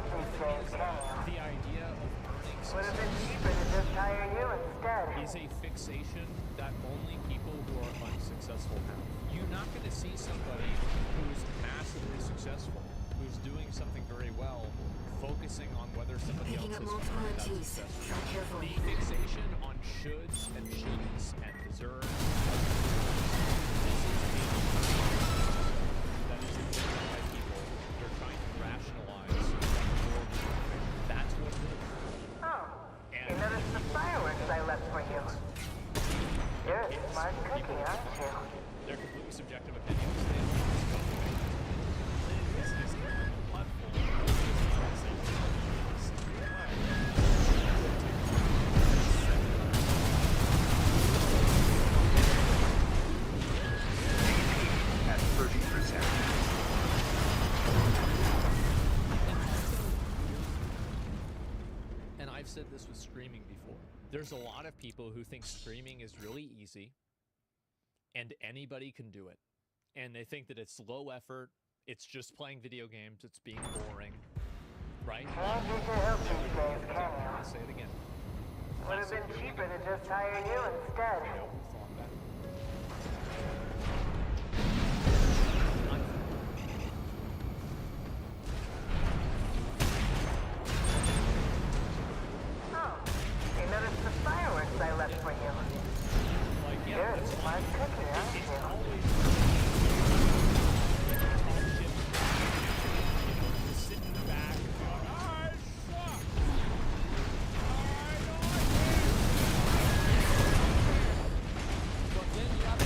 The idea of earning Would have been success cheaper to just hire you instead. is a fixation that only people who are unsuccessful have. You're not going to see somebody who's massively successful, who's doing something very well, focusing on whether somebody Picking else up is multiple that motifs. successful. Tread carefully. The fixation on shoulds and shouldn'ts and deserves. That is existed by people. They're trying to rationalize that's what it is. Oh, you noticed the fireworks I left for you. You're a smart cookie, aren't you? They're completely subjective opinions. This is a platform. At 30%. And I've said this with streaming before. There's a lot of people who think streaming is really easy and anybody can do it. And they think that it's low effort, it's just playing video games, it's being boring, right? Can't get your help these days, can I'll you? say it again. Would have been cheaper to just hire you instead. You know, who thought that? Oh, you noticed the fireworks I left for you. Like, yeah, You're a it's smart cookie, aren't it's you? always just sitting back and be like, I suck. But then you have to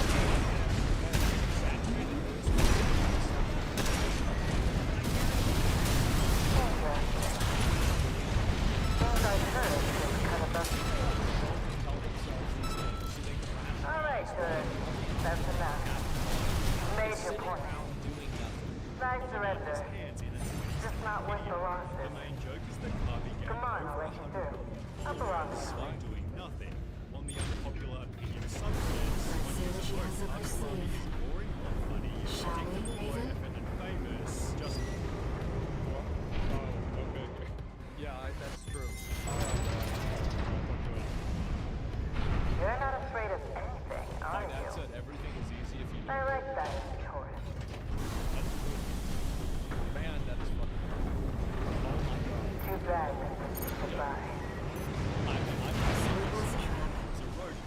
saturated Alright, good. That's enough. Made your point. Nice surrender. Just not worth the losses. The main joke is that Harvey gained Come on, over I'll let you 100 through. Up along this way. despite doing nothing. On the unpopular opinion subreddits, Let's when see you what she quote has up her Uncle Harvey sleeve. is boring, not funny, Shall we, predictable, Raven? effort and famous, just Oh, okay. Yeah, that's true. You're not afraid of anything, My are dad you? said everything is easy if you do I it. like that, Taurus. Man, that is fucking oh my god. Too bad. Goodbye. it's a road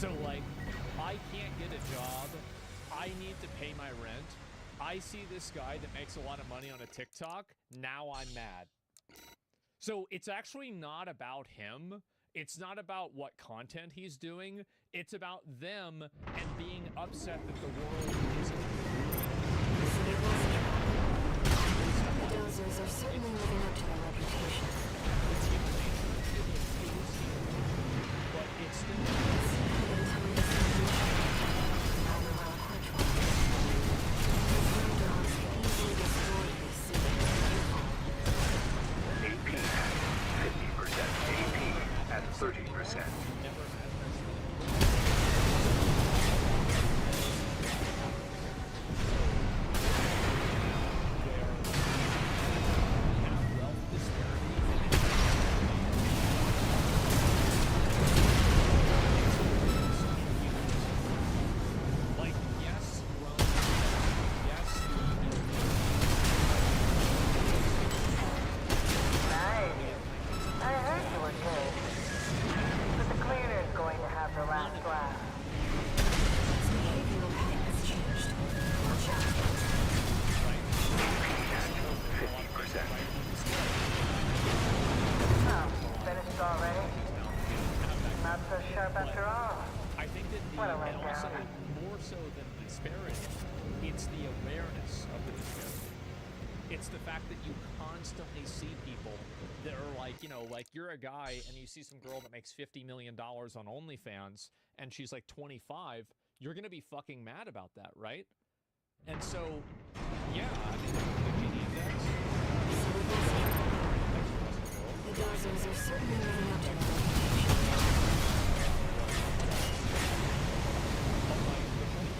So, like, I can't get a job. I need to pay my rent. I see this guy that makes a lot of money on a TikTok. Now I'm mad. So it's actually not about him. It's not about what content he's doing. It's about them and being upset that the world isn't The dozers are certainly living up to their reputation. It's human nature. It is human. But it's still... Every time they see you, no matter how quick one, these underdogs can easily destroy this city. AP, 50%. AP at 30%. You're a guy and you see some girl that makes $50 million on OnlyFans and she's like 25, you're gonna be fucking mad about that, right? And so, yeah, I mean, the Gini Index. The dozers are certainly living up to their reputation.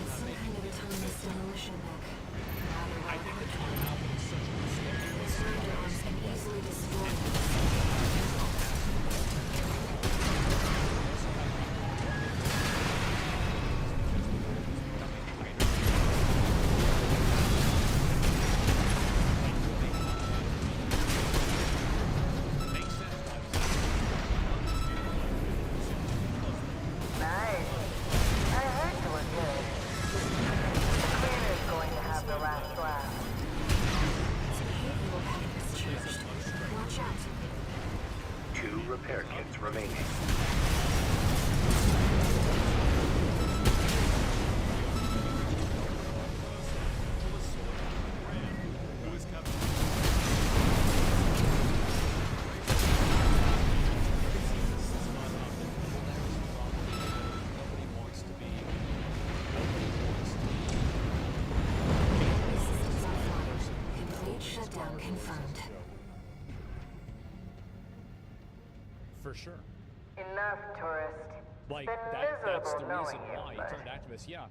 It's some kind of autonomous demolition mech. I think it's going to happen such a mistake. The underdogs can easily destroy this. Repair kits remaining. Complete shutdown confirmed. For sure. Enough, tourist. Like, Been that's the miserable reason knowing why you, you turned activist, yeah.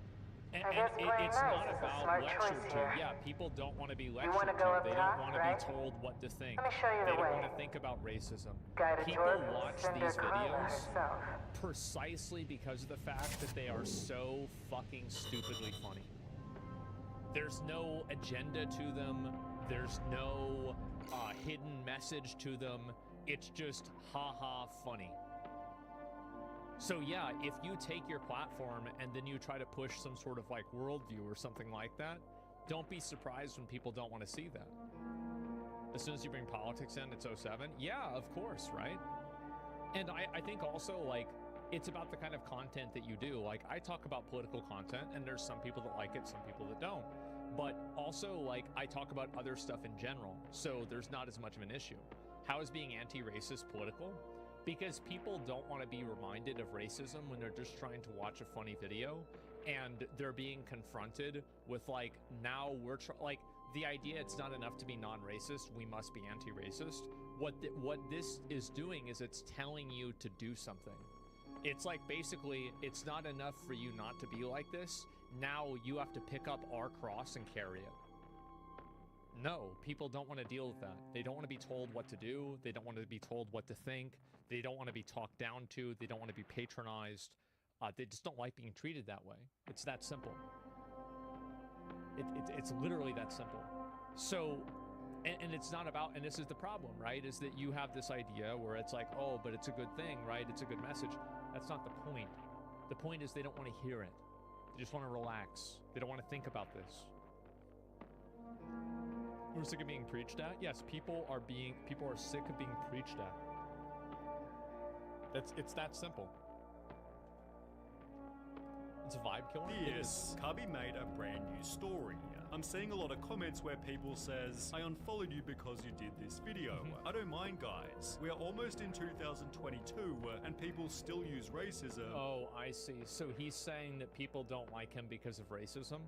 And I guess playing it's nice not is a about smart lectured choice to. here. Yeah, people don't want to be lectured wanna to. go up They top, don't want to right? be told what to think. Let me show you They the don't way. want to think about racism. Guided People tour from watch Cinder these Carla videos herself. precisely because of the fact that they are so fucking stupidly funny. There's no agenda to them. There's no hidden message to them. It's just ha-ha funny. So yeah, if you take your platform and then you try to push some sort of like worldview or something like that, don't be surprised when people don't want to see that. As soon as you bring politics in, it's 07. Yeah, of course, right? And I think also, like, it's about the kind of content that you do. Like, I talk about political content, and there's some people that like it, some people that don't. But also, like, I talk about other stuff in general, so there's not as much of an issue. How is being anti-racist political? Because people don't want to be reminded of racism when they're just trying to watch a funny video and they're being confronted with, like, now we're like, the idea it's not enough to be non-racist, we must be anti-racist. What this is doing is it's telling you to do something. It's like, basically, it's not enough for you not to be like this. Now you have to pick up our cross and carry it. No, people don't want to deal with that. They don't want to be told what to do. They don't want to be told what to think. They don't want to be talked down to. They don't want to be patronized. They just don't like being treated that way. It's that simple. It's literally that simple. So, and it's not about, and this is the problem, right? Is that you have this idea where it's like, oh, but it's a good thing, right? It's a good message. That's not the point. The point is they don't want to hear it. They just want to relax. They don't want to think about this. We're sick of being preached at? Yes, people are sick of being preached at. It's that simple. It's a vibe killer. Yes, Cubby made a brand new story. I'm seeing a lot of comments where people says, I unfollowed you because you did this video. I don't mind, guys. We are almost in 2022 and people still use racism. Oh, I see. So he's saying that people don't like him because of racism.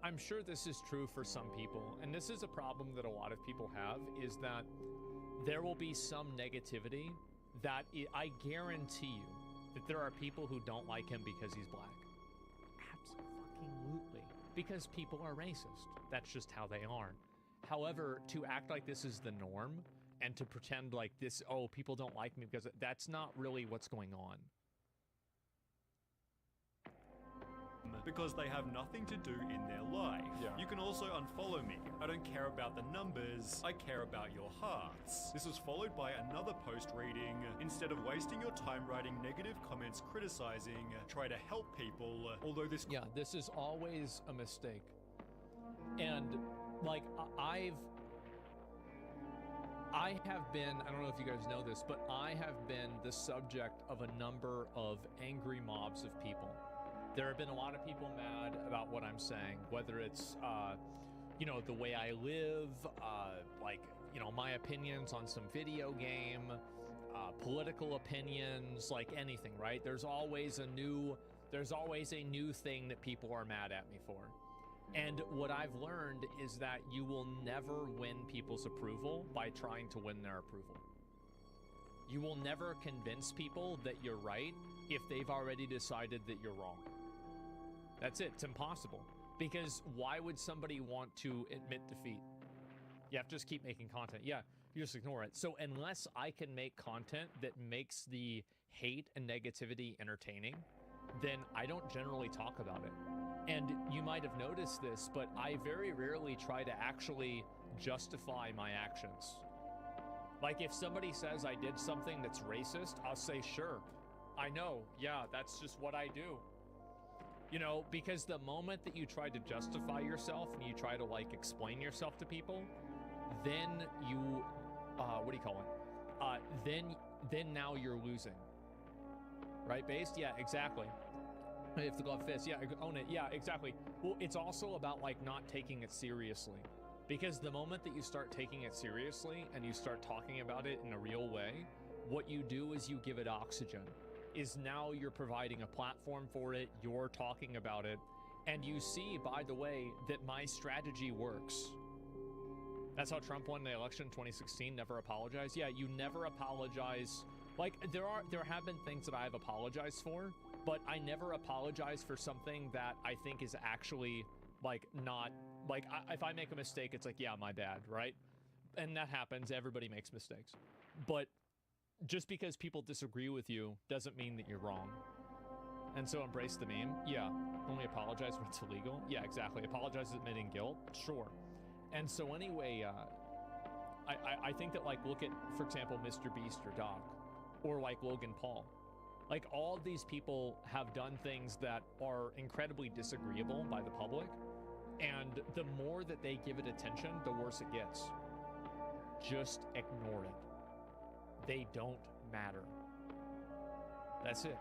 I'm sure this is true for some people, and this is a problem that a lot of people have, is that there will be some negativity that I guarantee you that there are people who don't like him because he's black. Absolutely. Because people are racist. That's just how they are. However, to act like this is the norm and to pretend like this, oh, people don't like me because that's not really what's going on. Because they have nothing to do in their life. Yeah. You can also unfollow me. I don't care about the numbers, I care about your hearts. This was followed by another post reading, instead of wasting your time writing negative comments criticizing, try to help people, although this... Yeah, this is always a mistake. And, like, I have been, I don't know if you guys know this, but I have been the subject of a number of angry mobs of people. There have been a lot of people mad about what I'm saying, whether it's, you know, the way I live, like, you know, my opinions on some video game, political opinions, like anything, right? There's always a new thing that people are mad at me for. And what I've learned is that you will never win people's approval by trying to win their approval. You will never convince people that you're right if they've already decided that you're wrong. That's it. It's impossible. Because why would somebody want to admit defeat? You have to just keep making content. Yeah, you just ignore it. So unless I can make content that makes the hate and negativity entertaining, then I don't generally talk about it. And you might have noticed this, but I very rarely try to actually justify my actions. Like if somebody says I did something that's racist, I'll say, sure, I know. Yeah, that's just what I do. You know, because the moment that you try to justify yourself and you try to like explain yourself to people, then you, what do you call it? Then now you're losing. Right, Based? Yeah, exactly. If the glove fits, yeah, own it. Yeah, exactly. Well, it's also about like not taking it seriously. Because the moment that you start taking it seriously and you start talking about it in a real way, what you do is you give it oxygen. Is now you're providing a platform for it, you're talking about it, and you see, by the way, that my strategy works. That's how Trump won the election in 2016, never apologize. Yeah, you never apologize. Like, there have been things that I've apologized for, but I never apologize for something that I think is actually, like, not, like, if I make a mistake, it's like, yeah, my bad, right? And that happens, everybody makes mistakes. But just because people disagree with you doesn't mean that you're wrong. And so embrace the meme. Yeah. Only apologize when it's illegal. Yeah, exactly. Apologize admitting guilt. Sure. And so anyway, I think that, like, look at, for example, Mr. Beast or Doc, or like Logan Paul. Like, all of these people have done things that are incredibly disagreeable by the public. And the more that they give it attention, the worse it gets. Just ignore it. They don't matter. That's it.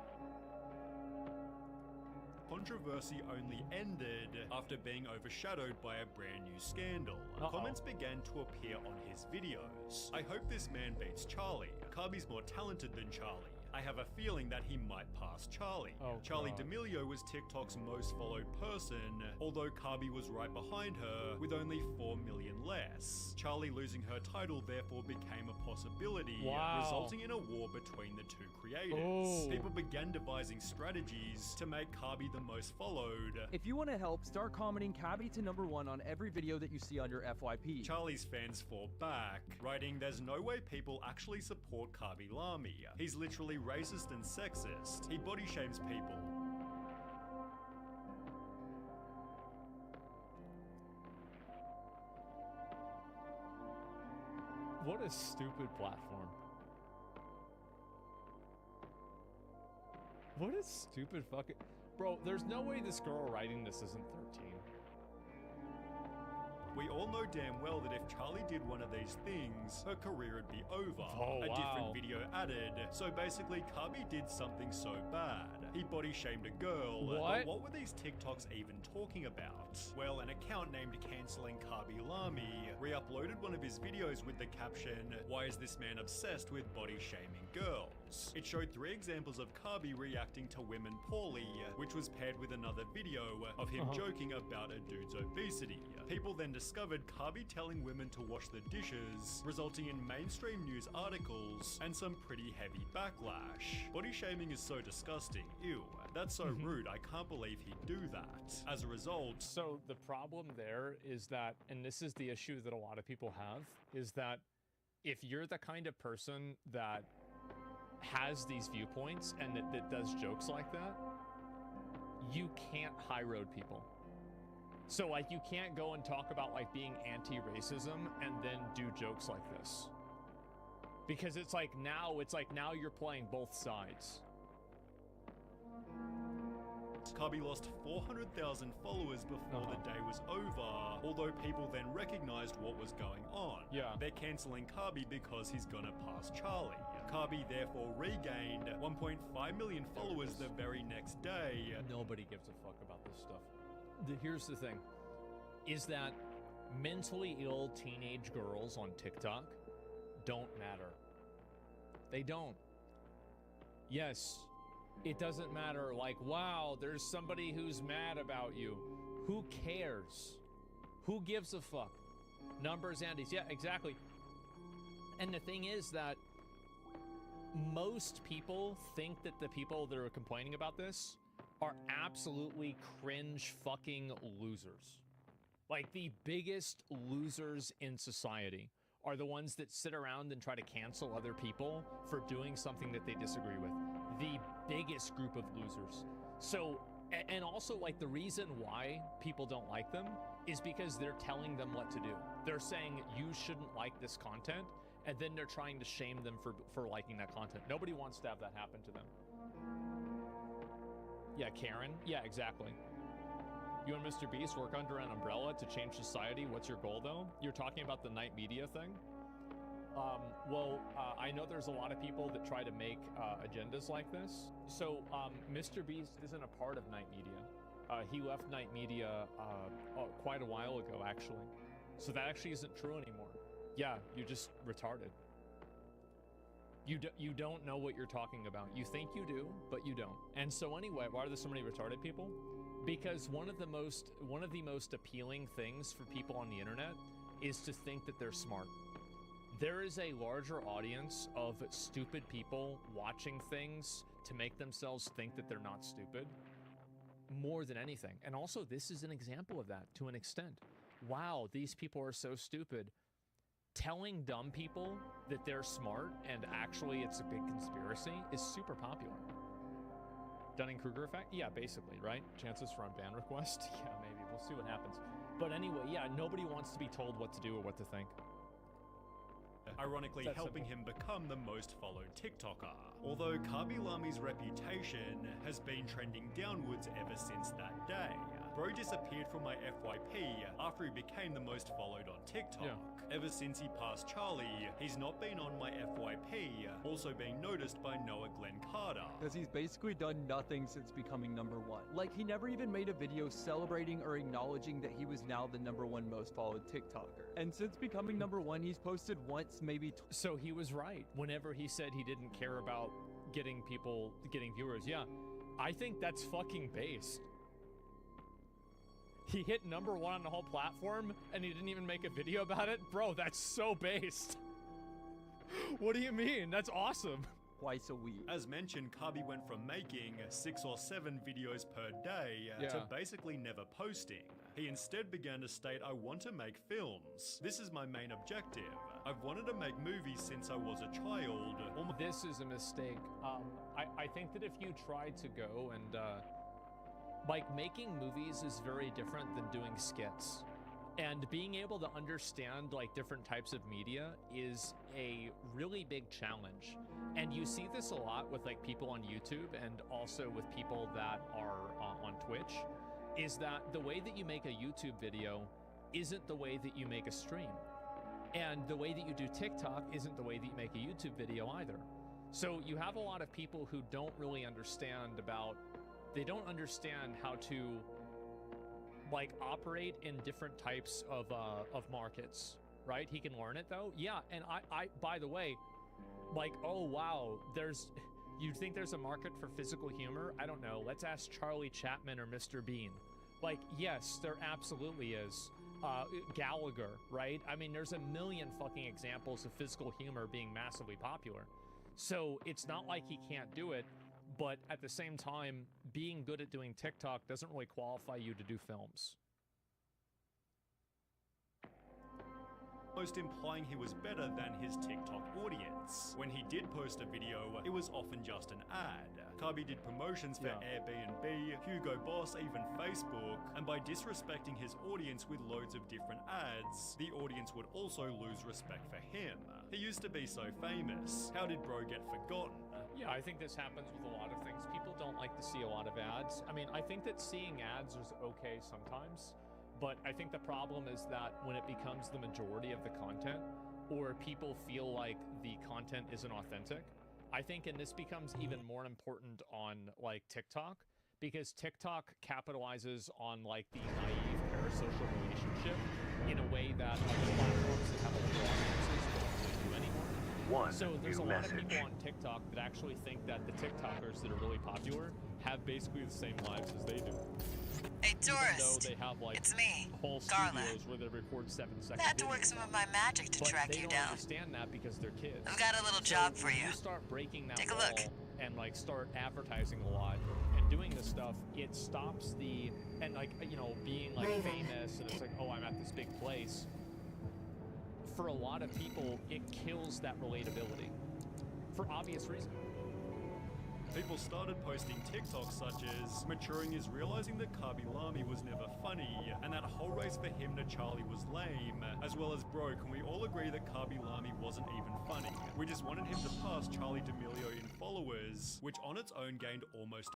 Controversy only ended after being overshadowed by a brand new scandal. Comments began to appear on his videos. I hope this man beats Charlie. Kirby's more talented than Charlie. I have a feeling that he might pass Charlie. Charlie D'Amelio was TikTok's most followed person, although Kirby was right behind her with only 4 million less. Charlie losing her title therefore became a possibility, resulting in a war between the two creators. People began devising strategies to make Kirby the most followed. If you want to help, start commenting Kirby to #1 on every video that you see on your FYP. Charlie's fans fought back, writing, "There's no way people actually support Kirby Lamy. He's literally racist and sexist. He body shames people." What a stupid platform. What a stupid fucking... Bro, there's no way this girl writing this isn't 13. We all know damn well that if Charlie did one of these things, her career would be over. Oh, A wow. different video added. So basically, Kabi did something so bad. He body shamed a girl. What? But what were these TikToks even talking about? Well, an account named Canceling Kabi Lami re-uploaded one of his videos with the caption, "Why is this man obsessed with body shaming girls?" It showed 3 examples of Kabi reacting to women poorly, which was paired with another video of him joking about a dude's obesity. People then discovered Kabi telling women to wash the dishes, resulting in mainstream news articles and some pretty heavy backlash. Body shaming is so disgusting. Ew. That's so rude. I can't believe he'd do that. As a result... So the problem there is that, and this is the issue that a lot of people have, is that if you're the kind of person that has these viewpoints and that does jokes like that, you can't high road people. So like you can't go and talk about like being anti-racism and then do jokes like this. Because it's like now you're playing both sides. Kabi lost 400,000 followers before the day was over, although people then recognized what was going on. Yeah. They're canceling Kabi because he's gonna pass Charlie. Kabi therefore regained 1.5 million followers the very next day. Nobody gives a fuck about this stuff. Here's the thing, is that mentally ill teenage girls on TikTok don't matter. They don't. Yes, it doesn't matter, like, wow, there's somebody who's mad about you. Who cares? Who gives a fuck? Numbers, Andes, yeah, exactly. And the thing is that most people think that the people that are complaining about this are absolutely cringe fucking losers. Like the biggest losers in society are the ones that sit around and try to cancel other people for doing something that they disagree with. The biggest group of losers. So, and also like the reason why people don't like them is because they're telling them what to do. They're saying you shouldn't like this content, and then they're trying to shame them for liking that content. Nobody wants to have that happen to them. Yeah, Karen. Yeah, exactly. You and Mr. Beast work under an umbrella to change society. What's your goal, though? You're talking about the night media thing? I know there's a lot of people that try to make agendas like this. So, Mr. Beast isn't a part of night media. He left night media quite a while ago, actually. So that actually isn't true anymore. Yeah, you're just retarded. You don't know what you're talking about. You think you do, but you don't. And so anyway, why are there so many retarded people? Because one of the most appealing things for people on the internet is to think that they're smart. There is a larger audience of stupid people watching things to make themselves think that they're not stupid more than anything. And also, this is an example of that to an extent. Wow, these people are so stupid. Telling dumb people that they're smart and actually it's a big conspiracy is super popular. Dunning-Kruger effect? Yeah, basically, right? Chances for unban request? Yeah, maybe. We'll see what happens. But anyway, yeah, nobody wants to be told what to do or what to think. Ironically helping him become the most followed TikToker. Although Kabi Lami's reputation has been trending downwards ever since that day. Bro disappeared from my FYP after he became the most followed on TikTok. Yeah. Ever since he passed Charlie, he's not been on my FYP, also being noticed by Noah Glenn Carter. Because he's basically done nothing since becoming #1. Like, he never even made a video celebrating or acknowledging that he was now the #1 most followed TikToker. And since becoming #1, he's posted once, maybe So he was right whenever he said he didn't care about getting viewers. Yeah, I think that's fucking based. He hit #1 on the whole platform and he didn't even make a video about it? Bro, that's so based. What do you mean? That's awesome. Twice a week. As mentioned, Kabi went from making 6 or 7 videos per day to basically never posting. He instead began to state, I want to make films. This is my main objective. I've wanted to make movies since I was a child. This is a mistake. I think that if you tried to go and, like, making movies is very different than doing skits. And being able to understand like different types of media is a really big challenge. And you see this a lot with like people on YouTube and also with people that are on Twitch, is that the way that you make a YouTube video isn't the way that you make a stream. And the way that you do TikTok isn't the way that you make a YouTube video either. So you have a lot of people who don't really understand they don't understand how to like operate in different types of markets, right? He can learn it though. Yeah, and I by the way, like, oh wow, you'd think there's a market for physical humor? I don't know. Let's ask Charlie Chapman or Mr. Bean. Like, yes, there absolutely is. Gallagher, right? I mean, there's a million fucking examples of physical humor being massively popular. So it's not like he can't do it, but at the same time, being good at doing TikTok doesn't really qualify you to do films. Almost implying he was better than his TikTok audience. When he did post a video, it was often just an ad. Kirby did promotions for Airbnb, Hugo Boss, even Facebook, and by disrespecting his audience with loads of different ads, the audience would also lose respect for him. He used to be so famous. How did bro get forgotten? Yeah, I think this happens with a lot of things. People don't like to see a lot of ads. I mean, I think that seeing ads is okay sometimes. But I think the problem is that when it becomes the majority of the content, or people feel like the content isn't authentic, I think, and this becomes even more important on like TikTok, because TikTok capitalizes on like the naive parasocial relationship in a way that other platforms that have a lot of audiences don't really do anymore. So there's a lot of people on TikTok that actually think that the TikTokers that are really popular have basically the same lives as they do. Hey, tourist. Even though they have like it's me, whole Garland. studios where they record 7-second I had to videos. work some of my magic to track you down. They don't understand that because they're kids. I've got a little job for you. You start breaking that Take a wall look. and like start advertising a lot and doing this stuff, it stops and like, you know, being like famous and it's like, oh, I'm at this big place. For a lot of people, it kills that relatability for obvious reasons. People started posting TikToks such as, maturing is realizing that Kirby Lamy was never funny, and that whole race for him to Charlie was lame, as well as, bro, can we all agree that Kirby Lamy wasn't even funny? We just wanted him to pass Charlie D'Amelio in followers, which on its own gained almost